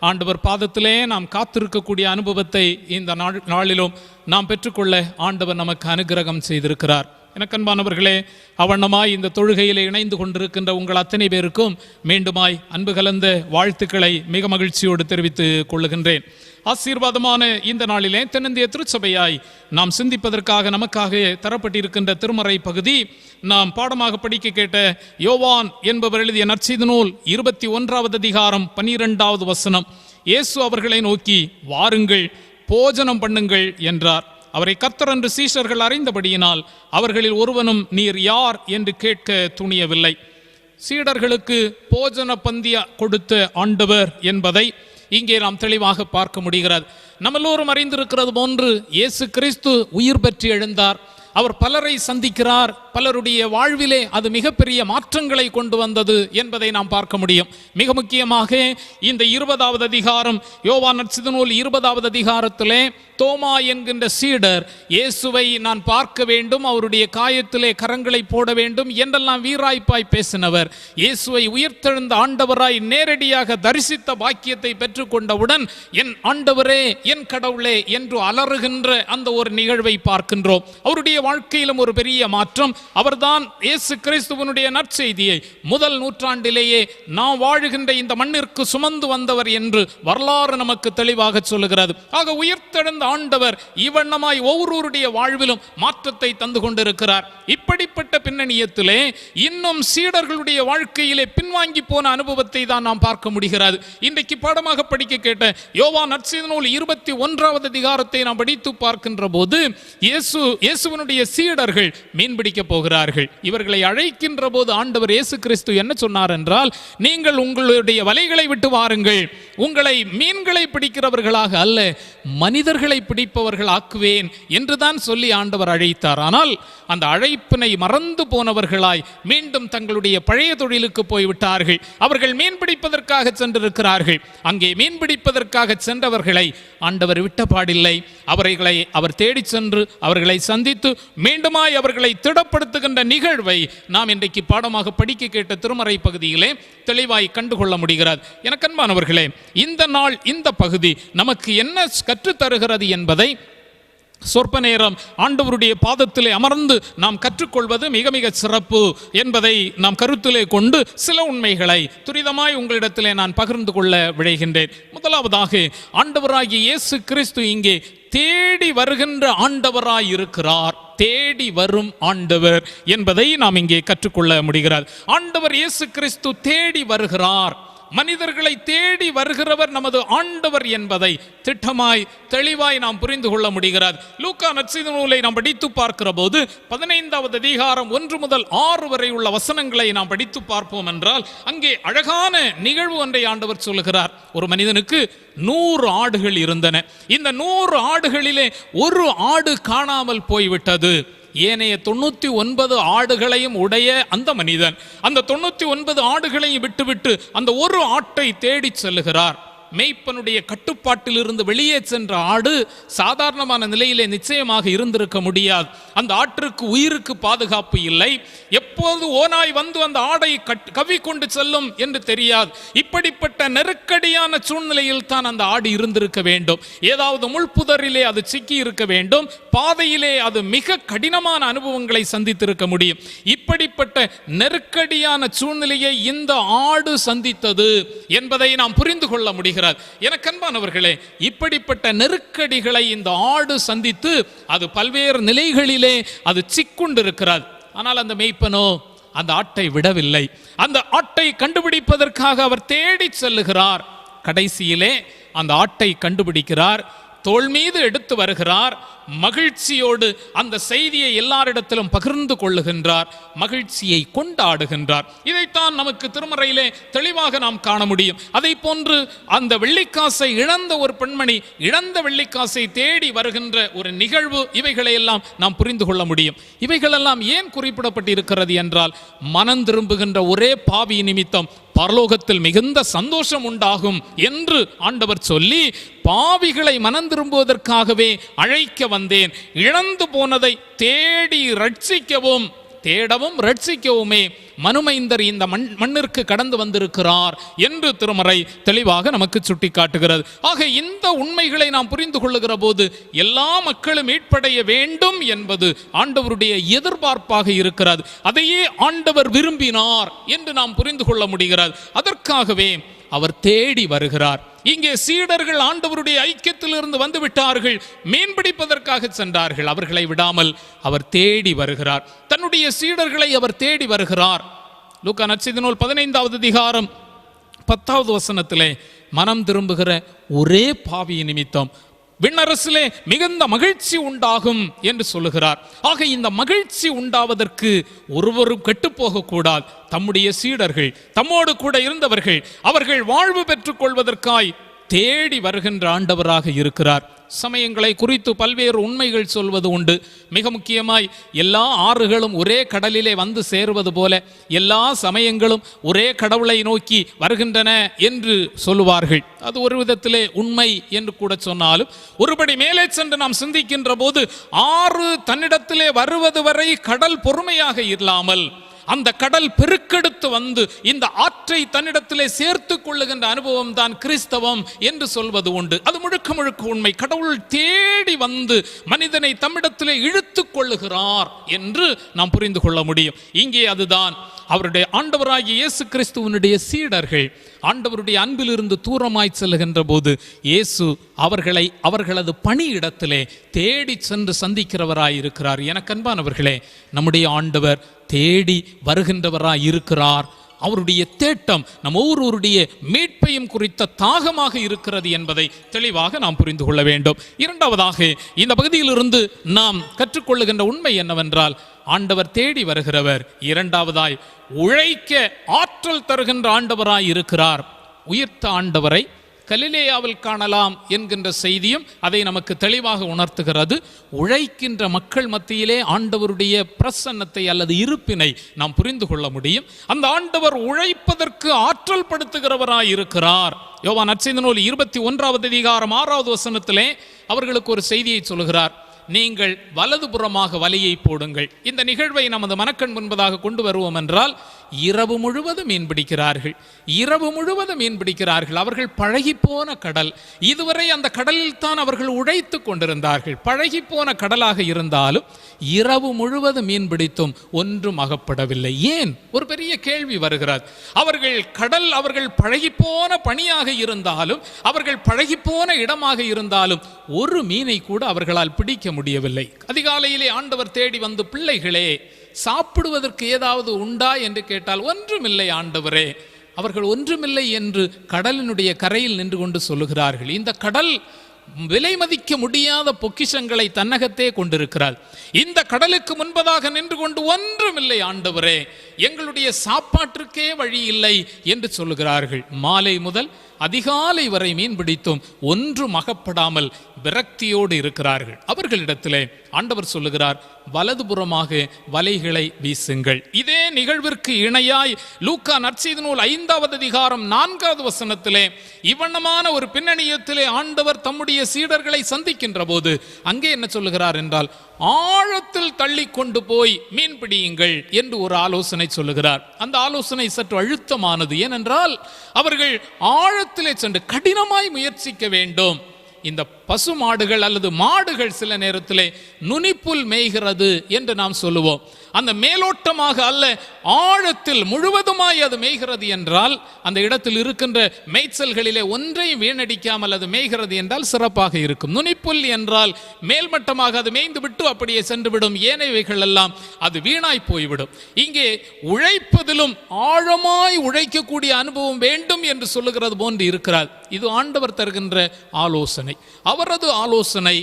ஆண்டவர் பாதத்திலே நாம் காத்திருக்கக்கூடிய அனுபவத்தை இந்த நாளிலும் நாம் பெற்றுக்கொள்ள ஆண்டவர் நமக்கு அனுக்கிரகம் செய்திருக்கிறார். எனக்கன்பானவர்களே, அவண்ணமாய் இந்த தொழுகையிலே இணைந்து கொண்டிருக்கின்ற உங்கள் அத்தனை பேருக்கும் மீண்டுமாய் அன்பு கலந்த வாழ்த்துக்களை மிக மகிழ்ச்சியோடு தெரிவித்துக் கொள்ளுகின்றேன். ஆசீர்வாதமான இந்த நாளிலே தென்னிந்திய திருச்சபையாய் நாம் சிந்திப்பதற்காக நமக்காக தரப்பட்டிருக்கின்ற திருமறை பகுதி நாம் பாடமாக படிக்க கேட்ட யோவான் என்பவர் எழுதிய நற்செய்தி நூல் 21வது அதிகாரம் 12வது வசனம். இயேசு அவர்களை நோக்கி, வாருங்கள், போஜனம் பண்ணுங்கள் என்றார். அவரை கர்த்தர் என்று சீஷர்கள் அறிந்தபடியினால் அவர்களில் ஒருவனும் நீர் யார் என்று கேட்க துணியவில்லை. சீடர்களுக்கு போஜன பந்திய கொடுத்த ஆண்டவர் என்பதை இங்கே நாம் தெளிவாக பார்க்க முடிகிறது. நம்மெல்லோரும் அறிந்திருக்கிறது போன்று இயேசு கிறிஸ்து உயிர் பெற்று எழுந்தார். அவர் பலரை சந்திக்கிறார். பலருடைய வாழ்விலே அது மிகப்பெரிய மாற்றங்களை கொண்டு வந்தது என்பதை நாம் பார்க்க முடியும். மிக முக்கியமாக இந்த 20வது அதிகாரம், யோவான் நற்செய்தி நூல் 20வது அதிகாரத்திலே தோமா என்கின்ற சீடர் இயேசுவை நான் பார்க்க வேண்டும், அவருடைய காயத்திலே கரங்களை போட வேண்டும் என்றெல்லாம் வீராய்ப்பாய் பேசினவர் இயேசுவை உயிர்த்தெழுந்த ஆண்டவராய் நேரடியாக தரிசித்த பாக்கியத்தை பெற்றுக்கொண்டவுடன் என் ஆண்டவரே, என் கடவுளே என்று அலறுகின்ற அந்த ஒரு நிகழ்வை பார்க்கின்றோம். அவருடைய வாழ்க்கையிலும் ஒரு பெரிய மாற்றம். அவர்தான் இயேசு கிறிஸ்துவனுடைய நற்செய்தியை முதல் நூற்றாண்டிலேயே நாம் வாழுகின்ற இந்த மண்ணிற்கு சுமந்து வந்தவர் என்று வரலாறு நமக்கு தெளிவாக சொல்லுகிறது. ஆக உயிர்த்தெழுந்த ஆண்டவர் இவ்வண்ணமாய் ஒவ்வொருவருடைய வாழ்விலும் மாற்றத்தை தந்து கொண்டிருக்கிறார். இப்படிப்பட்ட பின்னணியத்திலே இன்னும் சீடர்களுடைய வாழ்க்கையிலே பின்வாங்கி போன அனுபவத்தை தான் நாம் பார்க்க முடிகிறது. இன்றைக்கு பாடமாக படிக்க கேட்ட யோவான் நற்செய்தி நூல் 21வது அதிகாரத்தை நாம் படித்து பார்க்கின்ற போது இயேசுவினுடைய சீடர்கள் மீன்பிடிக்க போகிறார்கள். இவர்களை அழைக்கின்ற போது ஆண்டவர் இயேசு கிறிஸ்து என்ன சொன்னார் என்றால், நீங்கள் உங்களுடைய வலைகளை விட்டு வாருங்கள், உங்களை மீன்களை பிடிக்கிறவர்களாக அல்ல மனிதர்களை பிடிப்பவர்கள் ஆக்குவேன் என்றுதான் சொல்லி ஆண்டவர் அழைத்தார். ஆனால் அந்த அழைப்பினை மறந்து போனவர்களாய் மீண்டும் தங்களுடைய பழைய தொழிலுக்கு போய்விட்டார்கள். அவர்கள் மீன் பிடிப்பதற்காக சென்றிருக்கிறார்கள். அங்கே மீன் பிடிப்பதற்காக சென்றவர்களை ஆண்டவர் விட்டபாடில்லை. அவர்களை அவர் தேடி சென்று அவர்களை சந்தித்து மீண்டுமாய் அவர்களை திடப்படுத்துகின்ற நிகழ்வை நாம் இன்றைக்கு பாடமாக படிக்க கேட்ட திருமறை பகுதியிலே தெளிவாய் கண்டுகொள்ள முடிகிறது. எனக்கன்பானவர்களே, இந்த நாள் இந்த பகுதி நமக்கு என்ன கற்றுத்தருகிறது என்பதை சொற்ப நேரம் ஆண்டவருடைய பாதத்திலே அமர்ந்து நாம் கற்றுக்கொள்வது மிக மிக சிறப்பு என்பதை நாம் கருத்திலே கொண்டு சில உண்மைகளை துரிதமாய் உங்களிடத்திலே நான் பகிர்ந்து கொள்ள விழைகின்றேன். முதலாவதாக, ஆண்டவராகிய இயேசு கிறிஸ்து இங்கே தேடி வருகின்ற ஆண்டவராய் இருக்கிறார். தேடி வரும் ஆண்டவர் என்பதை நாம் இங்கே கற்றுக்கொள்ள முடிகிறது. ஆண்டவர் இயேசு கிறிஸ்து தேடி வருகிறார். மனிதர்களை தேடி வருகிறவர் நமது ஆண்டவர் என்பதை திட்டமாய் தெளிவாய் நாம் புரிந்து கொள்ள முடிகிறது. லூக்கா நற்செய்தி நூலை நாம் படித்து பார்க்கிற போது 15வது அதிகாரம் 1 முதல் 6 வரை உள்ள வசனங்களை நாம் படித்து பார்ப்போம் என்றால் அங்கே அழகான நிகழ்வு ஒன்றை ஆண்டவர் சொல்லுகிறார். ஒரு மனிதனுக்கு 100 ஆடுகள் இருந்தன. இந்த 100 ஆடுகளிலே ஒரு ஆடு காணாமல் போய்விட்டது. ஏனைய 99 ஆடுகளையும் உடைய அந்த மனிதன் அந்த 99 ஆடுகளையும் விட்டுவிட்டு அந்த ஒரு ஆட்டை தேடி செல்லுகிறார். மேய்ப்பனுடைய கட்டுப்பாட்டில் இருந்து வெளியே சென்ற ஆடு சாதாரணமான நிலையிலே நிச்சயமாக இருந்திருக்க முடியாது. அந்த ஆட்டிற்கு உயிருக்கு பாதுகாப்பு இல்லை. எப்போது ஓநாய் வந்து அந்த ஆடை கவ்வி கொண்டு செல்லும் என்று தெரியாது. இப்படிப்பட்ட நெருக்கடியான சூழ்நிலையில் தான் அந்த ஆடு இருந்திருக்க வேண்டும். ஏதாவது முள்புதரிலே அது சிக்கி இருக்க வேண்டும். பாதையிலே அது மிக கடினமான அனுபவங்களை சந்தித்திருக்க முடியும். இப்படிப்பட்ட நெருக்கடியான சூழ்நிலையை இந்த ஆடு சந்தித்தது என்பதை நாம் புரிந்து கொள்ள முடிகிறது. எனக்கன்பானவர்களே, இப்படிப்பட்ட நெருக்கடிகளை இந்த ஆடு சந்தித்து அது பல்வேறு நிலைகளிலே அது சிக்குண்டிருக்கிறது. ஆனால் அந்த மேய்ப்பனோ அந்த ஆட்டை விடவில்லை. அந்த ஆட்டை கண்டுபிடிப்பதற்காக அவர் தேடி செல்லுகிறார். கடைசியிலே அந்த ஆட்டை கண்டுபிடிக்கிறார். தோள் மீது எடுத்து வருகிறார். மகிழ்ச்சியோடு அந்த செய்தியை எல்லாரிடத்திலும் பகிர்ந்து கொள்ளுகின்றார். மகிழ்ச்சியை கொண்டாடுகின்றார். இதைத்தான் நமக்கு திருமறையிலே தெளிவாக நாம் காண முடியும். அதை போன்று அந்த வெள்ளிக்காசை இழந்த ஒரு பெண்மணி இழந்த வெள்ளிக்காசை தேடி வருகின்ற ஒரு நிகழ்வு, இவைகளை எல்லாம் நாம் புரிந்து கொள்ள முடியும். இவைகளெல்லாம் ஏன் குறிப்பிடப்பட்டிருக்கிறது என்றால், மனம் திரும்புகின்ற ஒரே பாவி நிமித்தம் பரலோகத்தில் மிகுந்த சந்தோஷம் உண்டாகும் என்று ஆண்டவர் சொல்லி, பாவிகளை மனம் திரும்புவதற்காகவே அழைக்க வந்தேன், இழந்து போனதை தேடி ரட்சிக்கவும் தேடவும் ரட்சிக்கவுமே மனுமைந்தர் இந்த மண்ணிற்கு கடந்து வந்திருக்கிறார் என்று திருமறை தெளிவாக நமக்கு சுட்டி காட்டுகிறது. ஆக இந்த உண்மைகளை நாம் புரிந்து கொள்ளுகிற போது எல்லா மக்களும் மீட்படைய வேண்டும் என்பது ஆண்டவருடைய எதிர்பார்ப்பாக இருக்கிறது. அதையே ஆண்டவர் விரும்பினார் என்று நாம் புரிந்து கொள்ள முடிகிறது. அதற்காகவே அவர் தேடி வருகிறார். இங்கே சீடர்கள் ஆண்டவருடைய ஐக்கியத்திலிருந்து வந்து விட்டார்கள், மீன்பிடிப்பதற்காக சென்றார்கள். அவர்களை விடாமல் அவர் தேடி வருகிறார். தன்னுடைய சீடர்களை அவர் தேடி வருகிறார். லூக்கா நற்செய்தி நூல் 15வது அதிகாரம் 10வது வசனத்திலே மனம் திரும்புகிற ஒரே பாவி நிமித்தம் விண்ணரசிலே மிகுந்த மகிழ்ச்சி உண்டாகும் என்று சொல்லுகிறார். ஆக இந்த மகிழ்ச்சி உண்டாவதற்கு ஒருவரும் கெட்டுப்போக கூடாது. தம்முடைய சீடர்கள், தம்மோடு கூட இருந்தவர்கள், அவர்கள் வாழ்வு பெற்றுக் கொள்வதற்காய் தேடி வருகின்ற ஆண்டவராக இருக்கிறார். சமயங்களை குறித்து பல்வேறு உண்மைகள் சொல்வது உண்டு. மிக முக்கியமாய் எல்லா ஆறுகளும் ஒரே கடலிலே வந்து சேருவது போல எல்லா சமயங்களும் ஒரே கடவுளை நோக்கி வருகின்றன என்று சொல்லுவார்கள். அது ஒரு விதத்திலே உண்மை என்று கூட சொன்னாலும், ஒருபடி மேலே சென்று நாம் சிந்திக்கின்ற போது ஆறு தன்னிடத்திலே வருவது வரை கடல் பொறுமையாக இல்லாமல் அந்த கடல் பெருக்கெடுத்து வந்து இந்த ஆற்றை தன்னிடத்திலே சேர்த்து கொள்ளுகின்ற அனுபவம் தான் கிறிஸ்தவம் என்று சொல்வது உண்டு. அது முழுக்க முழுக்க உண்மை. கடவுள் தேடி வந்து மனிதனை தம்மிடத்திலே இழுத்து கொள்ளுகிறார் என்று நாம் புரிந்து கொள்ள முடியும். இங்கே அதுதான் அவருடைய ஆண்டவராகிய இயேசு கிறிஸ்துவனுடைய சீடர்கள் ஆண்டவருடைய அன்பிலிருந்து தூரமாய் செல்லுகின்ற போது இயேசு அவர்களை அவர்களது பணியிடத்திலே தேடி சென்று சந்திக்கிறவராய் இருக்கிறார். எனக்கு அன்பானவர்களே, நம்முடைய ஆண்டவர் தேடி வருகின்றவராய் இருக்கிறார். அவருடைய தேட்டம் நம் ஒவ்வொருவருடைய மீட்பையும் குறித்த தாகமாக இருக்கிறது என்பதை தெளிவாக நாம் புரிந்து கொள்ள வேண்டும். இரண்டாவதாக, இந்த பகுதியிலிருந்து நாம் கற்றுக்கொள்ளுகின்ற உண்மை என்னவென்றால், ஆண்டவர் தேடி வருகிறவர். இரண்டாவதாய், உழைக்க ஆற்றல் தருகின்ற ஆண்டவராய் இருக்கிறார். உயிர்த்த ஆண்டவரை கலிலேயாவில் காணலாம் என்கின்ற செய்தியும் அதை நமக்கு தெளிவாக உணர்த்துகிறது. உழைக்கின்ற மக்கள் மத்தியிலே ஆண்டவருடைய பிரசன்னத்தை அல்லது இருப்பினை நாம் புரிந்து கொள்ள முடியும். அந்த ஆண்டவர் உழைப்பதற்கு ஆற்றல் படுத்துகிறவராய் இருக்கிறார். யோவான் நற்செய்தி நூல் 21வது அதிகாரம் 6வது வசனத்திலே அவர்களுக்கு ஒரு செய்தியை சொல்கிறார். நீங்கள் வலதுபுறமாக வலையை போடுங்கள். இந்த நிகழ்வை நமது மனக்கண் முன்பதாக கொண்டு வருவோம் என்றால், இரவு முழுவதும் மீன் பிடிக்கிறார்கள். இரவு முழுவதும் மீன் பிடிக்கிறார்கள். அவர்கள் பழகி போன கடல். இதுவரை அந்த கடலில் தான் அவர்கள் உழைத்து கொண்டிருந்தார்கள். பழகி போன கடலாக இருந்தாலும் இரவு முழுவதும் மீன் பிடித்தும் ஒன்றும் அகப்படவில்லை. ஏன்? ஒரு பெரிய கேள்வி வருகிறது. அவர்கள் பழகி போன பணியாக இருந்தாலும், அவர்கள் பழகி போன இடமாக இருந்தாலும் ஒரு மீனை கூட அவர்களால் பிடிக்க முடியவில்லை. அதிகாலையிலே ஆண்டவர் தேடி வந்து, பிள்ளைகளே சாப்பிடுவதற்கு ஏதாவது உண்டா என்று கேட்டால், ஒன்றுமில்லை ஆண்டவரே. அவர்கள் ஒன்றுமில்லை என்று கடலினுடைய கரையில் நின்று கொண்டு சொல்லுகிறார்கள். இந்த கடல் விலை மதிக்க முடியாத பொக்கிஷங்களை தன்னகத்தே கொண்டிருக்கிறார். இந்த கடலுக்கு முன்பதாக நின்று கொண்டு, ஒன்றுமில்லை ஆண்டவரே, எங்களுடைய சாப்பாட்டிற்கே வழி இல்லை என்று சொல்லுகிறார்கள். மாலை முதல் அதிகாலை வரை மீன் பிடித்தும் ஒன்றும் அகப்படாமல் விரக்தியோடு இருக்கிறார்கள். அவர்களிடத்திலே ஆண்டவர் சொல்லுகிறார், வலதுபுறமாக வலைகளை வீசுங்கள். இதே நிகழ்விற்கு இணையாய் லூக்கா நற்செய்தி நூல் 5வது அதிகாரம் 4வது வசனத்திலே இவ்வண்ணமான ஒரு பின்னணியத்திலே ஆண்டவர் தம்முடைய சீடர்களை சந்திக்கின்ற போது அங்கே என்ன சொல்லுகிறார் என்றால், ஆழத்தில் தள்ளி கொண்டு போய் மீன் பிடியுங்கள் என்று ஒரு ஆலோசனை சொல்லுகிறார். அந்த ஆலோசனை சற்று அழுத்தமானது. ஏனென்றால் அவர்கள் ஆழத்திலே சென்று கடினமாய் முயற்சிக்க வேண்டும். இந்த பசு மாடுகள் அல்லது மாடுகள் சில நேரத்திலே நுனிப்புல் மேய்கிறது என்று நாம் சொல்லுவோம். அந்த மேலோட்டமாக அல்ல, ஆழத்தில் முழுவதுமாய் அது மேய்கிறது என்றால், அந்த இடத்தில் இருக்கின்ற மேய்ச்சல்களிலே ஒன்றையும் வீணடிக்காமல் அது மேய்கிறது என்றால் சிறப்பாக இருக்கும். நுனிப்புல் என்றால் மேல்மட்டமாக அது மேய்ந்து விட்டு அப்படியே சென்றுவிடும். ஏனையவைகள் எல்லாம் அது வீணாய் போய்விடும். இங்கே உழைப்பதிலும் ஆழமாய் உழைக்கக்கூடிய அனுபவம் வேண்டும் என்று சொல்லுகிறது போன்று இருக்கிறார். இது ஆண்டவர் தருகின்ற ஆலோசனை. அவரது ஆலோசனை,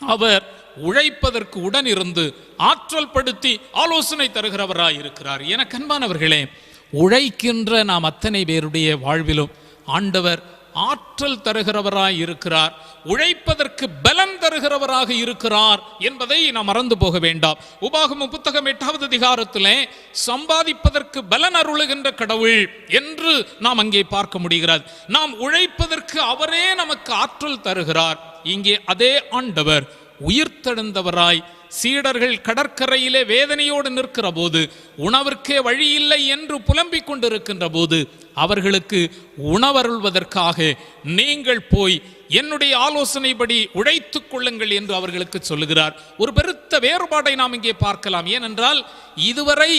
அவர் உழைப்பதற்கு உடன் இருந்து ஆற்றல் படுத்தி ஆலோசனை தருகிறவராய் இருக்கிறார். எனக்கு அன்பானவர்களே, உழைக்கின்ற நாம் அத்தனை பேருடைய வாழ்விலும் ஆண்டவர் ஆற்றல் தருகிறவராய் இருக்கிறார். உழைப்பதற்கு பலம் தருகிறவராக இருக்கிறார் என்பதை நாம் மறந்து போக வேண்டாம். உபாகமம் புத்தகம் 8வது அதிகாரத்திலே சம்பாதிப்பதற்கு பலன் அருளுகின்ற கடவுள் என்று நாம் அங்கே பார்க்க முடிகிறது. நாம் உழைப்பதற்கு அவரே நமக்கு ஆற்றல் தருகிறார். இங்கே அதே ஆண்டவர் உயிர்த்தெழுந்தவராய் சீடர்கள் கடற்கரையிலே வேதனையோடு நிற்கிற போது, உணவிற்கே வழி இல்லை என்று புலம்பிக் கொண்டிருக்கின்ற போது, அவர்களுக்கு உணவருள்வதற்காக நீங்கள் போய் என்னுடைய ஆலோசனைப்படி உழைத்துக் கொள்ளுங்கள் என்று அவர்களுக்கு சொல்லுகிறார். ஒரு பெருத்த வேறுபாடை நாம் இங்கே பார்க்கலாம். ஏனென்றால் இதுவரை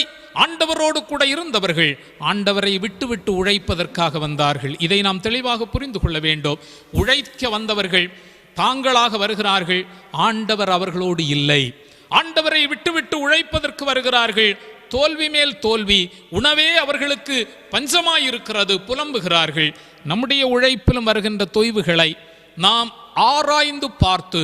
ஆண்டவரோடு கூட இருந்தவர்கள் ஆண்டவரை விட்டு விட்டு உழைப்பதற்காக வந்தார்கள். இதை நாம் தெளிவாக புரிந்து கொள்ள வேண்டும். உழைக்க வந்தவர்கள் தாங்களாக வருகிறார்கள், ஆண்டவர் அவர்களோடு இல்லை. ஆண்டவரை விட்டுவிட்டு உழைப்பதற்கு வருகிறார்கள், தோல்வி மேல் தோல்வி, உணவே அவர்களுக்கு பஞ்சமாயிருக்கிறது, புலம்புகிறார்கள். நம்முடைய உழைப்பிலும் வருகின்ற தொய்வுகளை நாம் ஆராய்ந்து பார்த்து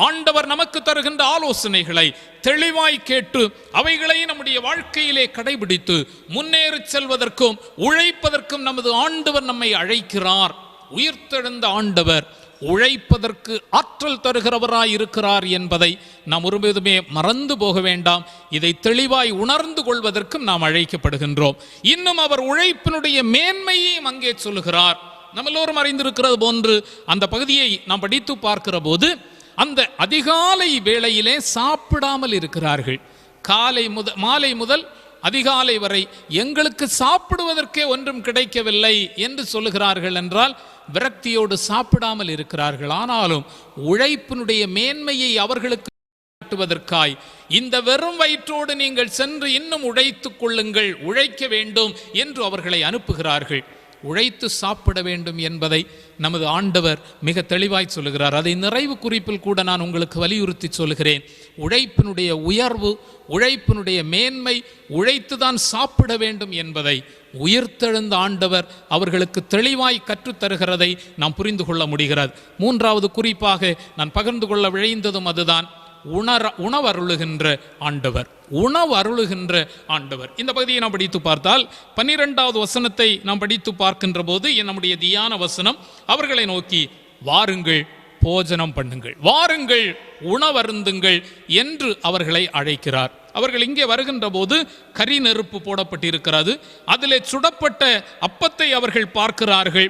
ஆண்டவர் நமக்கு தருகின்ற ஆலோசனைகளை தெளிவாய் கேட்டு அவைகளை நம்முடைய வாழ்க்கையிலே கடைபிடித்து முன்னேறி செல்வதற்கும் உழைப்பதற்கும் நமது ஆண்டவர் நம்மை அழைக்கிறார். உயிர்த்தெழுந்த ஆண்டவர் உழைப்பதற்கு ஆற்றல் தருகிறவராய் இருக்கிறார் என்பதை நாம் ஒருபோதுமே மறந்து போக வேண்டாம். இதை தெளிவாய் உணர்ந்து கொள்வதற்கும் நாம் அழைக்கப்படுகின்றோம். இன்னும் அவர் உழைப்பினுடைய மேன்மையையும் அங்கே சொல்லுகிறார். நம்ம எல்லோரும் அறிந்திருக்கிறது போன்று அந்த பகுதியை நாம் படித்து பார்க்கிற போது, அந்த அதிகாலை வேளையிலே சாப்பிடாமல் இருக்கிறார்கள். மாலை முதல் அதிகாலை வரை எங்களுக்கு சாப்பிடுவதற்கே ஒன்றும் கிடைக்கவில்லை என்று சொல்லுகிறார்கள் என்றால் விரக்தியோடு சாப்பிடாமல் இருக்கிறார்கள். ஆனாலும் உழைப்பினுடைய மேன்மையை அவர்களுக்கு காட்டுவதற்காய் இந்த வெறும் வயிற்றோடு நீங்கள் சென்று இன்னும் உழைத்துக் கொள்ளுங்கள், உழைக்க வேண்டும் என்று அவர்களை அனுப்புகிறார்கள். உழைத்து சாப்பிட வேண்டும் என்பதை நமது ஆண்டவர் மிக தெளிவாய் சொல்லுகிறார். அதை நிறைவு குறிப்பில் கூட நான் உங்களுக்கு வலியுறுத்தி சொல்கிறேன். உழைப்பினுடைய உயர்வு, உழைப்பினுடைய மேன்மை, உழைத்துதான் சாப்பிட வேண்டும் என்பதை உயிர்த்தெழுந்த ஆண்டவர் அவர்களுக்கு தெளிவாய் கற்றுத்தருகிறதை நாம் புரிந்து கொள்ள முடிகிறது. மூன்றாவது குறிப்பாக நான் பகிர்ந்து கொள்ள விழைந்ததும் அதுதான், உணவருளுகின்ற ஆண்டவர். உணவருளுகின்ற ஆண்டவர். இந்த பகுதியை நாம் படித்து பார்த்தால் 12வது வசனத்தை நாம் படித்து பார்க்கின்ற போது நம்முடைய தியான வசனம், அவர்களை நோக்கி வாருங்கள் போஜனம் பண்ணுங்கள், வாருங்கள் உணவருந்துங்கள் என்று அவர்களை அழைக்கிறார். அவர்கள் இங்கே வருகின்ற போது கரி நெருப்பு போடப்பட்டிருக்கிறது. அதிலே சுடப்பட்ட அப்பத்தை அவர்கள் பார்க்கிறார்கள்,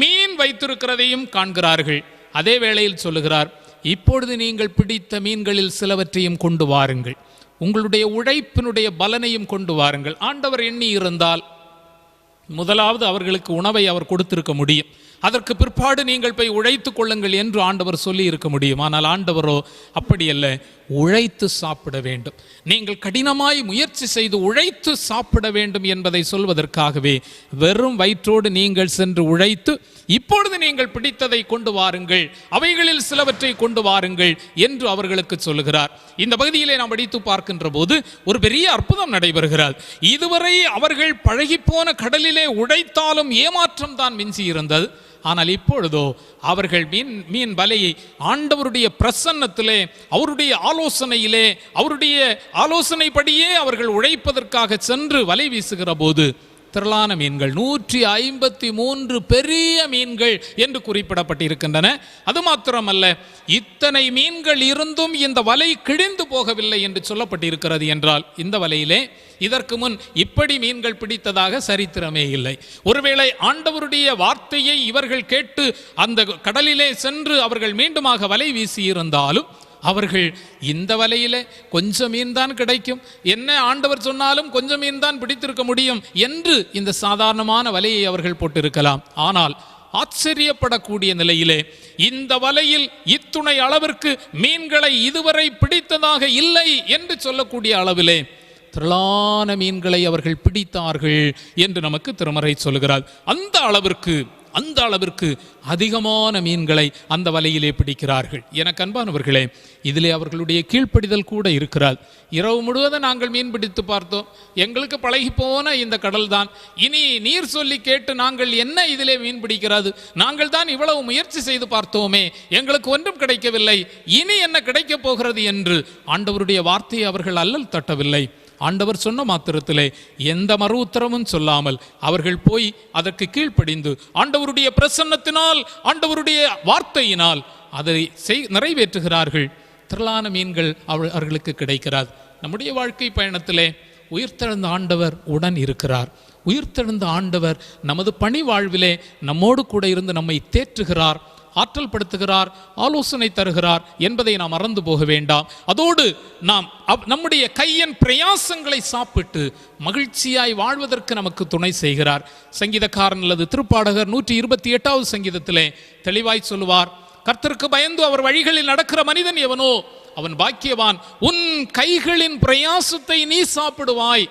மீன் வைத்திருக்கிறதையும் காண்கிறார்கள். அதே வேளையில் சொல்லுகிறார், இப்பொழுது நீங்கள் பிடித்த மீன்களில் சிலவற்றையும் கொண்டு வாருங்கள், உங்களுடைய உழைப்பினுடைய பலனையும் கொண்டு வாருங்கள். ஆண்டவர் எண்ணி இருந்தால் முதலாவது அவர்களுக்கு உணவை அவர் கொடுத்திருக்க முடியும். அதற்கு பிற்பாடு நீங்கள் போய் உழைத்துக் கொள்ளுங்கள் என்று ஆண்டவர் சொல்லி இருக்க முடியும். ஆனால் ஆண்டவரோ அப்படியல்ல, உழைத்து சாப்பிட வேண்டும், நீங்கள் கடினமாய் முயற்சி செய்து உழைத்து சாப்பிட வேண்டும் என்பதை சொல்வதற்காகவே வெறும் வயிற்றோடு நீங்கள் சென்று உழைத்து இப்பொழுது நீங்கள் பிடித்ததை கொண்டு வாருங்கள், அவைகளில் சிலவற்றை கொண்டு வாருங்கள் என்று அவர்களுக்கு சொல்லுகிறார். இந்த பகுதியிலே நாம் படித்து பார்க்கின்ற போது ஒரு பெரிய அற்புதம் நடைபெறுகிறார். இதுவரை அவர்கள் பழகிப்போன கடலிலே உழைத்தாலும் ஏமாற்றம் தான் மிஞ்சி இருந்தது. ஆனால் இப்பொழுதோ அவர்கள் மீன் வலையை ஆண்டவருடைய பிரசன்னத்திலே, அவருடைய ஆலோசனையிலே, அவருடைய ஆலோசனைப்படியே அவர்கள் உழைப்பதற்காக சென்று வலை வீசுகிற போது திரளான மீன்கள், 153 பெரிய மீன்கள் என்று குறிப்பிடப்பட்டிருக்கின்றன. அது மாத்திரமல்ல, இத்தனை மீன்கள் இருந்தும் இந்த வலை கிழிந்து போகவில்லை என்று சொல்லப்பட்டிருக்கிறது. என்றால் இந்த வலையிலே இதற்கு முன் இப்படி மீன்கள் பிடித்ததாக சரித்திரமே இல்லை. ஒருவேளை ஆண்டவருடைய வார்த்தையை இவர்கள் கேட்டு அந்த கடலிலே சென்று அவர்கள் மீண்டுமாக வலை வீசி இருந்தாலும் அவர்கள் இந்த வலையிலே கொஞ்சம் மீன் தான் கிடைக்கும், என்ன ஆண்டவர் சொன்னாலும் கொஞ்சம் மீன் தான் பிடித்திருக்க முடியும் என்று இந்த சாதாரணமான வலையை அவர்கள் போட்டிருக்கலாம். ஆனால் ஆச்சரியப்படக்கூடிய நிலையிலே இந்த வலையில் இத்துணை அளவிற்கு மீன்களை இதுவரை பிடித்ததாக இல்லை என்று சொல்லக்கூடிய அளவிலே திரளான மீன்களை அவர்கள் பிடித்தார்கள் என்று நமக்கு திருமறை சொல்கிறார். அந்த அளவிற்கு அதிகமான மீன்களை அந்த வலையிலே பிடிக்கிறார்கள். எனக்கு அன்பானவர்களே, இதிலே அவர்களுடைய கீழ்ப்படிதல் கூட இருக்கிறார். இரவு முழுவதும் நாங்கள் மீன் பிடித்து பார்த்தோம், எங்களுக்கு பழகி போன இந்த கடல் தான், இனி நீர் சொல்லி கேட்டு நாங்கள் என்ன இதிலே மீன் பிடிக்கிறது, நாங்கள் தான் இவ்வளவு முயற்சி செய்து பார்த்தோமே, எங்களுக்கு ஒன்றும் கிடைக்கவில்லை, இனி என்ன கிடைக்கப் போகிறது என்று ஆண்டவருடைய வார்த்தையை அவர்கள் அல்லல் தட்டவில்லை. ஆண்டவர் சொன்ன மாத்திரத்திலே எந்த மறு உத்தரவும் சொல்லாமல் அவர்கள் போய் அதற்கு கீழ்ப்படிந்து ஆண்டவருடைய பிரசன்னத்தினால், ஆண்டவருடைய வார்த்தையினால் அதை நிறைவேற்றுகிறார்கள். திரளான மீன்கள் அவர்களுக்கு கிடைக்கிறார். நம்முடைய வாழ்க்கை பயணத்திலே உயிர்த்தெழுந்த ஆண்டவர் உடன் இருக்கிறார். உயிர்த்தெழுந்த ஆண்டவர் நமது பணி வாழ்விலே நம்மோடு கூட இருந்து நம்மை தேற்றுகிறார், ஆற்றல் படுத்துகிறார், ஆலோசனை தருகிறார் என்பதை நாம் மறந்து போக வேண்டாம். அதோடு நாம் நம்முடைய கையின் பிரயாசங்களை சாப்பிட்டு மகிழ்ச்சியாய் வாழ்வதற்கு நமக்கு துணை செய்கிறார். சங்கீதக்காரன் அல்லது திருப்பாடகர் 128வது சங்கீதத்திலே தெளிவாய் சொல்லுவார், கர்த்தருக்கு பயந்து அவர் வழிகளில் நடக்கிற மனிதன் எவனோ அவன் பாக்கியவான். உன் கைகளின் பிரயாசத்தை நீ சாப்பிடுவாய்.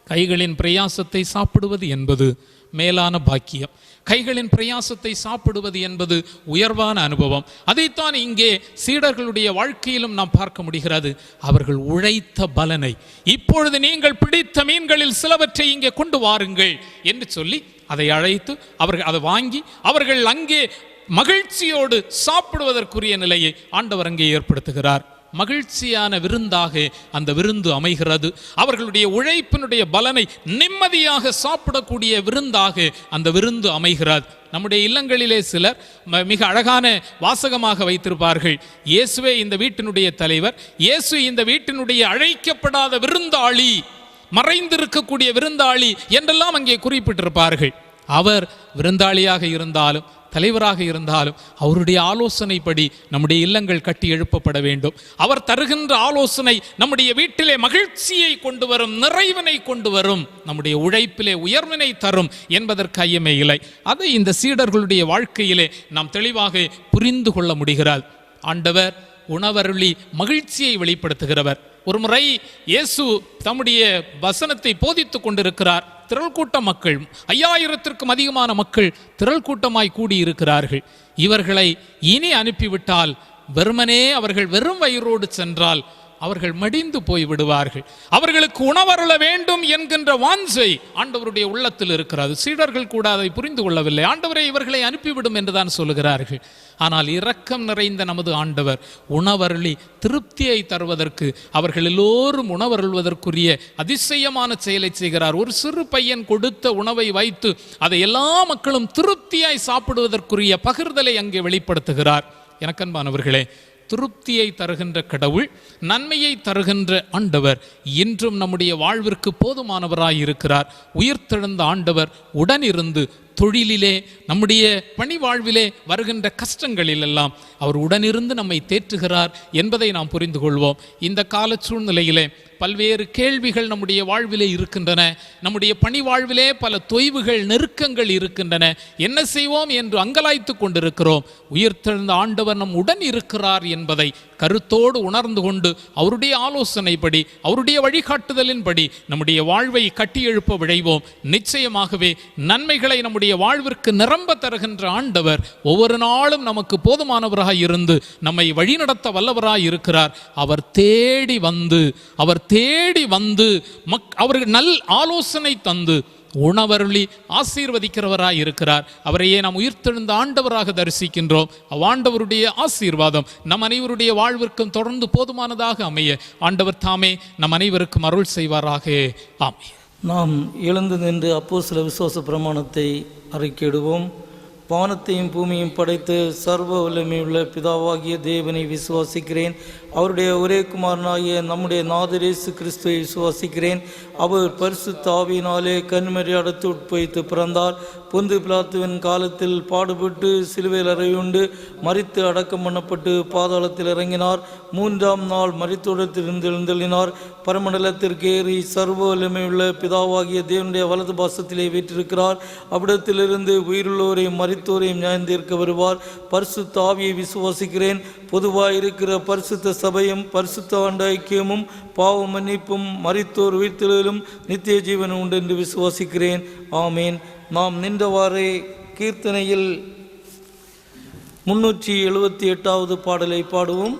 கைகளின் பிரயாசத்தை சாப்பிடுவது என்பது மேலான பாக்கியம். கைகளின் பிரயாசத்தை சாப்பிடுவது என்பது உயர்வான அனுபவம். அதைத்தான் இங்கே சீடர்களுடைய வாழ்க்கையிலும் நாம் பார்க்க முடிகிறது. அவர்கள் உழைத்த பலனை, இப்பொழுது நீங்கள் பிடித்த மீன்களில் சிலவற்றை இங்கே கொண்டு வாருங்கள் என்று சொல்லி அதை அழைத்து அவர்கள் அதை வாங்கி அவர்கள் அங்கே மகிழ்ச்சியோடு சாப்பிடுவதற்குரிய நிலையை ஆண்டவர் அங்கே ஏற்படுத்துகிறார். மகிழ்ச்சியான விருந்தாக அந்த விருந்து அமைகிறது. அவர்களுடைய உழைப்பினுடைய பலனை நிம்மதியாக சாப்பிடக்கூடிய விருந்தாக அந்த விருந்து அமைகிறது. நம்முடைய இல்லங்களிலே சிலர் மிக அழகான வாசகமாக வைத்திருப்பார்கள், இயேசுவே இந்த வீட்டினுடைய தலைவர், இயேசு இந்த வீட்டினுடைய அழைக்கப்படாத விருந்தாளி, மறைந்திருக்கக்கூடிய விருந்தாளி என்றெல்லாம் அங்கே குறிப்பிட்டிருப்பார்கள். அவர் விருந்தாளியாக இருந்தாலும் தலைவராக இருந்தாலும் அவருடைய ஆலோசனைப்படி நம்முடைய இல்லங்கள் கட்டி எழுப்பப்பட வேண்டும். அவர் தருகின்ற ஆலோசனை நம்முடைய வீட்டிலே மகிழ்ச்சியை கொண்டு வரும், நிறைவினை கொண்டு வரும், நம்முடைய உழைப்பிலே உயர்வினை தரும் என்பதற்கு ஐயமே இல்லை. அதை இந்த சீடர்களுடைய வாழ்க்கையிலே நாம் தெளிவாக புரிந்து கொள்ள முடிகிறது. ஆண்டவர் உணவருளி மகிழ்ச்சியை வெளிப்படுத்துகிறவர். ஒரு முறை இயேசு தம்முடைய வசனத்தை போதித்துக் கொண்டிருக்கிறார். திரள் கூட்ட மக்கள், 5000த்திற்கும் அதிகமான மக்கள் திரள் கூட்டமாய் கூடியிருக்கிறார்கள். இவர்களை இனி அனுப்பிவிட்டால், வெறுமனே அவர்கள் வெறும் வயிறோடு சென்றால் அவர்கள் மடிந்து போய் விடுவார்கள். அவர்களுக்கு உணவருள வேண்டும் என்கின்ற வாஞ்சை ஆண்டவருடைய உள்ளத்தில் இருக்கிறது. சீடர்கள் கூட அதை புரிந்து கொள்ளவில்லை. ஆண்டவரை இவர்களை அனுப்பிவிடும் என்றுதான் சொல்லுகிறார்கள். ஆனால் இரக்கம் நிறைந்த நமது ஆண்டவர் உணவருளி திருப்தியை தருவதற்கு, அவர்கள் எல்லோரும் உணவருள்வதற்குரிய அதிசயமான செயலை செய்கிறார். ஒரு சிறு பையன் கொடுத்த உணவை வைத்து அதை எல்லா மக்களும் திருப்தியாய் சாப்பிடுவதற்குரிய பகிர்தலை அங்கே வெளிப்படுத்துகிறார். எனக்கன்பானவர்களே, திருப்தியை தருகின்ற கடவுள், நன்மையை தருகின்ற ஆண்டவர் இன்றும் நம்முடைய வாழ்விற்கு போதுமானவராய் இருக்கிறார். உயிர்த்தெழுந்த ஆண்டவர் உடனிருந்து தொழிலிலே, நம்முடைய பணி வாழ்விலே வருகின்ற கஷ்டங்களில் எல்லாம் அவர் உடனிருந்து நம்மை தேற்றுகிறார் என்பதை நாம் புரிந்து கொள்வோம். இந்த கால சூழ்நிலையிலே பல்வேறு கேள்விகள் நம்முடைய வாழ்விலே இருக்கின்றன. நம்முடைய பணி வாழ்விலே பல தொய்வுகள், நெருக்கங்கள் இருக்கின்றன. என்ன செய்வோம் என்று அங்கலாய்த்து கொண்டிருக்கிறோம். உயிர்த்தெழுந்த ஆண்டவர் நம் உடன் இருக்கிறார் என்பதை கருத்தோடு உணர்ந்து கொண்டு அவருடைய ஆலோசனைப்படி, அவருடைய வழிகாட்டுதலின்படி நம்முடைய வாழ்வை கட்டி எழுப்ப விழைவோம். நிச்சயமாகவே நன்மைகளை நம்முடைய வாழ்விற்கு நிரம்ப தருகின்ற ஆண்டவர் ஒவ்வொரு நாளும் நமக்கு போதுமானவராக இருந்து நம்மை வழிநடத்த வல்லவராய் இருக்கிறார். அவர் தேடி வந்து அவருக்கு நல் ஆலோசனை தந்து உணவருளி ஆசீர்வதிக்கிறவராய் இருக்கிறார். அவரையே நாம் உயிர்த்தெழுந்த ஆண்டவராக தரிசிக்கின்றோம். அவ்வாண்டவருடைய ஆசீர்வாதம் நம் அனைவருடைய வாழ்விற்கும் தொடர்ந்து போதுமானதாக அமைய ஆண்டவர் தாமே நம் அனைவருக்கும் அருள் செய்வாராக. ஆமென். நாம் எழுந்து நின்று அப்போஸ்தல விசுவாச பிரமாணத்தை அறிக்கையிடுவோம். வானத்தையும் பூமியும் படைத்து சர்வ வல்லமையுள்ள பிதாவாகிய தேவனை விசுவாசிக்கிறேன். அவருடைய ஒரே குமாரனாகிய நம்முடைய நாதர் இயேசு கிறிஸ்துவை விசுவாசிக்கிறேன். அவர் பரிசுத்த ஆவியினாலே கன்னிமரியாளுக்கு உட்பவித்து பிறந்தார். பொந்து பிலாத்துவின் காலத்தில் பாடுபட்டு சிலுவையில் அறையுண்டு மரித்து அடக்கம் பண்ணப்பட்டு பாதாளத்தில் இறங்கினார். 3ஆம் நாள் மரித்தோடத்திலிருந்து எழுந்தள்ளினார். பரமண்டலத்திற்கு ஏறி சர்வ வல்லமையுள்ள பிதாவாகிய தேவனுடைய வலது பாசத்திலே வீற்றிருக்கிறார். அவ்விடத்திலிருந்து உயிருள்ளோரையும் மரித்தோரையும் நியாயந்தீர்க்க வருவார். பரிசுத்த ஆவியை விசுவாசிக்கிறேன். பொதுவாக இருக்கிற பரிசுத்த சபையும் பரிசுத்த ஆண்ட ஐக்கியமும் பாவ மன்னிப்பும் மரித்தோர் உயிர்த்தெழுதலும் நித்திய ஜீவனும் உண்டு என்று விசுவாசிக்கிறேன். ஆமேன். நாம் நின்றவாறே கீர்த்தனையில் 378வது பாடலை பாடுவோம்.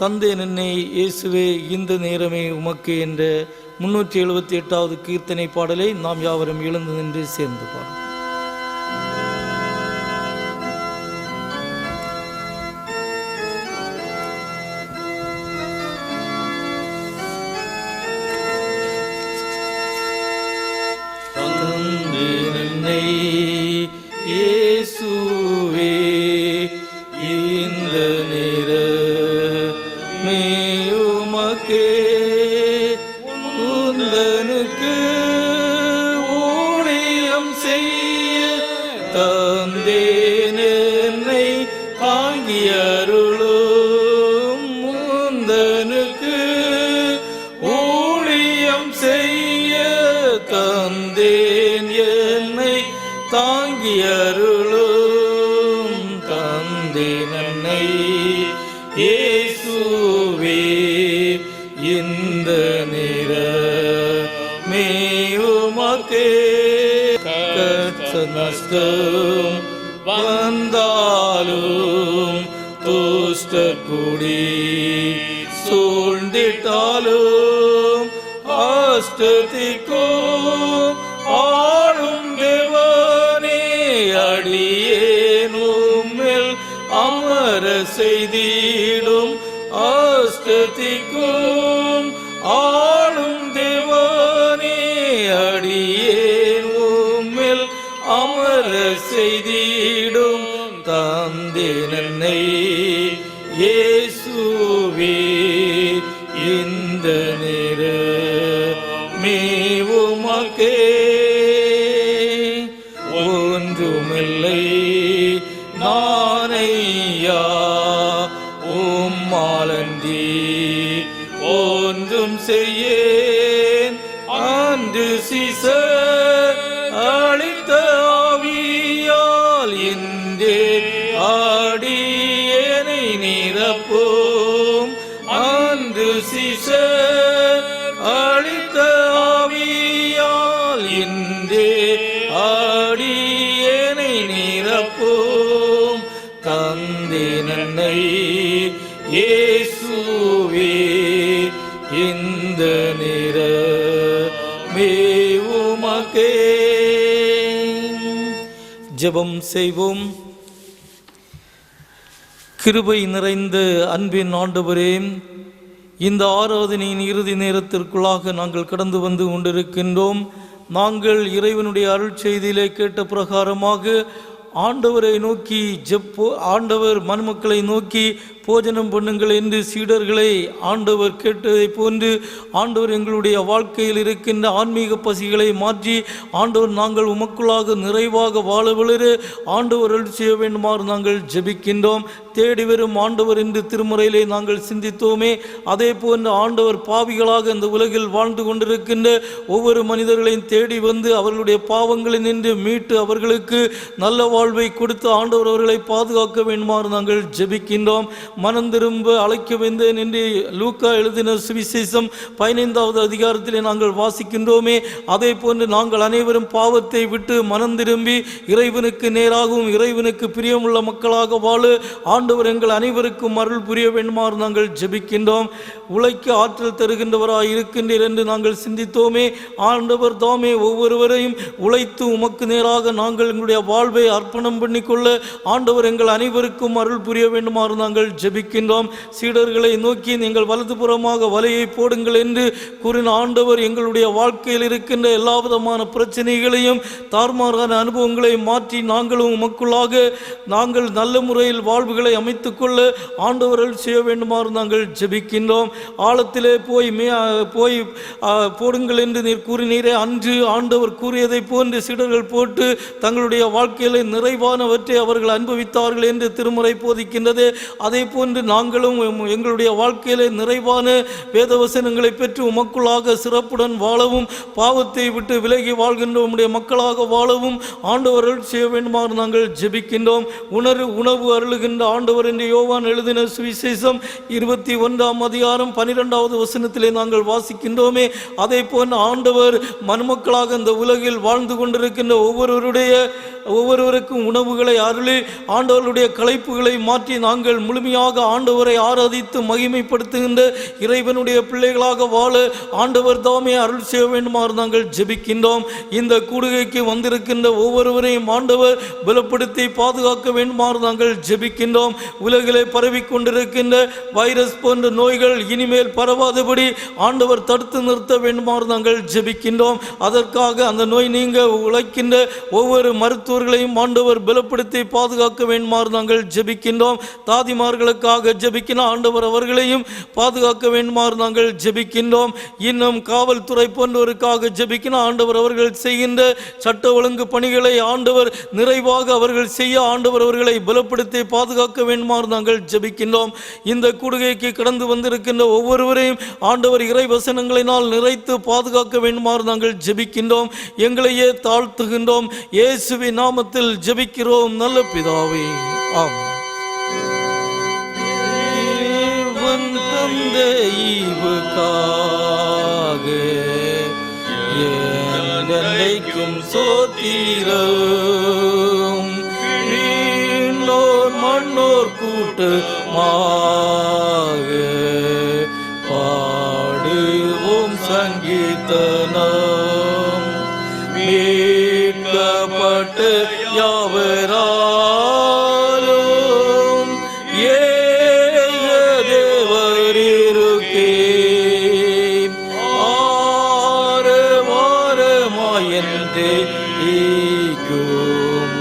தந்தை நின்னை இயேசுவே இந்த நேரமே உமக்கு என்ற 378வது கீர்த்தனை பாடலை நாம் யாவரும் எழுந்து நின்று சேர்ந்து பாடுவோம். இயேசுவே இந்த நேரமே உமக்கே உந்தனுக்கு ஊழியம் செய்ய தந்தேன் என்னை தாங்கியருளும் முந்தனுக்கு ஊழியம் செய்ய தந்தேன் என்னை தாங்கியருளும் தந்தேன் என்னை இயேசுவே இந்த நிறமே உமக்கே கஷ்ட நஷ்டம் வந்தாலும் துஷ்ட குடி சூழ்ந்திட்டாலும் அஷ்டதிக்கும் ஆளும் தேவனே அடியேன் உம்மில் அமர செய்திடும் அஷ்டதிக்கும் ஆளும் தேவனே அடியேன் உம்மில் அமர செய்திடும் தந்தேன் என்னை இயேசுவே இந்த நிறமே உமக்கே ஒன்றுமில்லை நானையா உம்மாலன்றி ஒன்றும் செய்யேன் அன்று சீசர் அளித்த ஆவியால் இன்றே ஆடியேனை நிரப்போம் அன்று சீசர் அளித்த ஆவியால் இன்றே ஆடியேனை நிரப்போம் தந்தேன் என்னை இயேசுவே இந்த நிறமே உமக்கே. ஜெபம் செய்வோம். கிருபை நிறைந்த அன்பின் ஆண்டவரே, இந்த ஆராதனையின் இறுதி நேரத்திற்குள்ளாக நாங்கள் கடந்து வந்து கொண்டிருக்கின்றோம். நாங்கள் இறைவனுடைய அருள் செய்தியிலே கேட்ட பிரகாரமாக ஆண்டவரை நோக்கி ஆண்டவர் மனுமக்களை நோக்கி போஜனம் பண்ணுங்கள் என்று சீடர்களை ஆண்டவர் கேட்டதை போன்று ஆண்டவர் எங்களுடைய வாழ்க்கையில் இருக்கின்ற ஆன்மீக பசிகளை மாற்றி ஆண்டவர் நாங்கள் உமக்குள்ளாக நிறைவாக வாழ வளர ஆண்டவர் அருள் செய்ய வேண்டுமாறு நாங்கள் ஜெபிக்கின்றோம். தேடி வரும் ஆண்டவர் என்று திருமுறையிலே நாங்கள் சிந்தித்தோமே, அதே போன்று ஆண்டவர் பாவிகளாக இந்த உலகில் வாழ்ந்து கொண்டிருக்கின்ற ஒவ்வொரு மனிதர்களையும் தேடி வந்து அவர்களுடைய பாவங்களில் நின்று மீட்டு அவர்களுக்கு நல்ல வாழ்வை கொடுத்து ஆண்டவர் அவர்களை பாதுகாக்க வேண்டுமாறு நாங்கள் ஜெபிக்கின்றோம். மனம் திரும்ப அழைக்க வந்தேன் என்று லூக்கா எழுதின சுவிசேஷம் 15வது அதிகாரத்திலே நாங்கள் வாசிக்கின்றோமே, அதே போன்று நாங்கள் அனைவரும் பாவத்தை விட்டு மனம் திரும்பி இறைவனுக்கு நேராகவும் இறைவனுக்கு பிரியமுள்ள மக்களாக வாழ ஆண்டவர் எங்கள் அனைவருக்கும் அருள் புரிய வேண்டுமாறு நாங்கள் ஜெபிக்கின்றோம். உழைக்க ஆற்றல் தருகின்றவராய் இருக்கின்றீர் என்று நாங்கள் சிந்தித்தோமே, ஆண்டவர் தாமே ஒவ்வொருவரையும் உழைத்து உமக்கு நேராக நாங்கள் எங்களுடைய வாழ்வை அர்ப்பணம் பண்ணிக்கொள்ள ஆண்டவர் எங்கள் அனைவருக்கும் அருள் புரிய வேண்டுமாறு நாங்கள் ஜெபிக்கின்றோம். சீடர்களை நோக்கி நீங்கள் வலதுபுறமாக வலையை போடுங்கள் என்று கூறின ஆண்டவர் எங்களுடைய வாழ்க்கையில் இருக்கின்ற எல்லா விதமான பிரச்சனைகளையும் தார்மாரான அனுபவங்களை மாற்றி நாங்களும் உமக்குள்ளாக நாங்கள் நல்ல முறையில் வாழ்வுகளை அமைத்துக் கொள்ள ஆண்டவர்கள் செய்ய வேண்டுமாறு நாங்கள் ஜெபிக்கின்றோம். ஆழத்திலே போய் போடுங்கள் என்று நீர் கூறினீரே, அன்று ஆண்டவர் கூறியதை போன்று சீடர்கள் போட்டு தங்களுடைய வாழ்க்கையிலே நிறைவானவற்றை அவர்கள் அனுபவித்தார்கள் என்று திருமுறை போதிக்கின்றது. அதே போன்று நாங்களும் எங்களுடைய வாழ்க்கையிலே நிறைவான வேதவசனங்களை பெற்று உமக்குள்ளாக சிறப்புடன் வாழவும் பாவத்தை விட்டு விலகி வாழ்கின்ற உம்முடைய மக்களாக வாழவும் ஆண்டவர்கள் செய்ய வேண்டுமாறு நாங்கள் ஜெபிக்கின்றோம். உணவு அருளுகின்ற ஆண்டவர் என்று யோவான் எழுதின சுவிசேஷம் 21ஆம் அதிகாரம் 12வது வசனத்திலே நாங்கள் வாசிக்கின்றோமே, அதே போன்று ஆண்டவர் மனுமக்களாக இந்த உலகில் வாழ்ந்து கொண்டிருக்கின்ற ஒவ்வொருவருக்கும் உணவுகளை அருளி ஆண்டவருடைய களைப்புகளை மாற்றி நாங்கள் முழுமையாக ஆண்டவரை ஆராதித்து மகிமைப்படுத்துகின்ற இறைவனுடைய பிள்ளைகளாக வாழ ஆண்டவர் தாமே அருள் செய்ய வேண்டுமாறு நாங்கள் ஜெபிக்கின்றோம். இந்த கூடுகைக்கு வந்திருக்கின்ற ஒவ்வொருவரையும் ஆண்டவர் பலப்படுத்தி பாதுகாக்க வேண்டுமாறு நாங்கள் ஜெபிக்கின்றோம். உலகிலே பரவிக்கொண்டிருக்கின்ற வைரஸ் போன்ற நோய்கள் இனிமேல் பரவாதபடி ஆண்டவர் தடுத்து நிறுத்த வேண்டுமாறு நாங்கள் ஜெபிக்கின்றோம். அதற்காக அந்த நோய் நீங்க உழைக்கின்ற ஒவ்வொரு மருத்துவர்களையும் ஆண்டவர் பலப்படுத்தி பாதுகாக்க வேண்டுமாறு நாங்கள் ஜெபிக்கின்றோம். தாதிமார்களுக்கு அவர்களுக்காக ஜெபிக்கிற ஆண்டவர் அவர்களையும் பாதுகாக்க வேண்டுமாறு நாங்கள் ஜெபிக்கின்றோம். இன்னும் காவல்துறை போன்றவருக்காக ஜெபிக்கிற ஆண்டவர் அவர்கள் செய்கின்ற சட்ட ஒழுங்கு பணிகளை ஆண்டவர் நிறைவாக அவர்கள் செய்ய ஆண்டவர் அவர்களை பலப்படுத்தி பாதுகாக்க வேண்டுமாறு நாங்கள் ஜெபிக்கின்றோம். இந்த கூடுகைக்கு கடந்து வந்திருக்கின்ற ஒவ்வொருவரையும் ஆண்டவர் இறை வசனங்களினால் நிறைத்து பாதுகாக்க வேண்டுமாறு நாங்கள் ஜெபிக்கின்றோம். எங்களையே தாழ்த்துகின்றோம். இயேசுவின் நாமத்தில் ஜெபிக்கிறோம் நல்ல பிதாவே, ஆமென். தந்த ஈவுக்காக என்னைக்கும் சோத்திரம் வீணோர் மண்ணோர் கூட்டமாக பாடுவோம் சங்கீதனம் மீட்கப்பட்டு யாவராலும் ஏக தேவரிருக்கே ஆரவாரமாயன்றே ஈக்கும்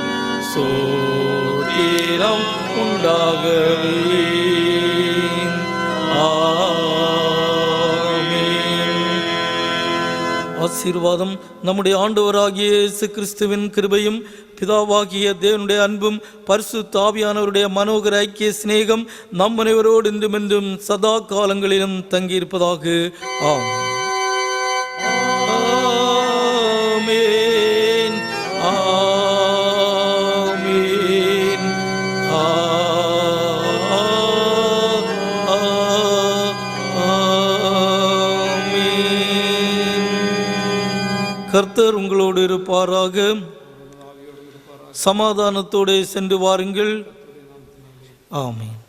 சோத்திரம் உண்டாகவே. ஆசீர்வாதம். நம்முடைய ஆண்டவராகிய இயேசு கிறிஸ்துவின் கிருபையும் பிதாவாகிய தேவனுடைய அன்பும் பரிசுத்த ஆவியானவருடைய மனோகர ஐக்கிய சிநேகம் நம் அனைவரோடு இன்றுமென்றும் சதா காலங்களிலும் தங்கியிருப்பதாக. ஆமென். கர்த்தர் உங்களோடு இருப்பாராக. சமாதானத்தோடு சென்று வாருங்கள். ஆமென்.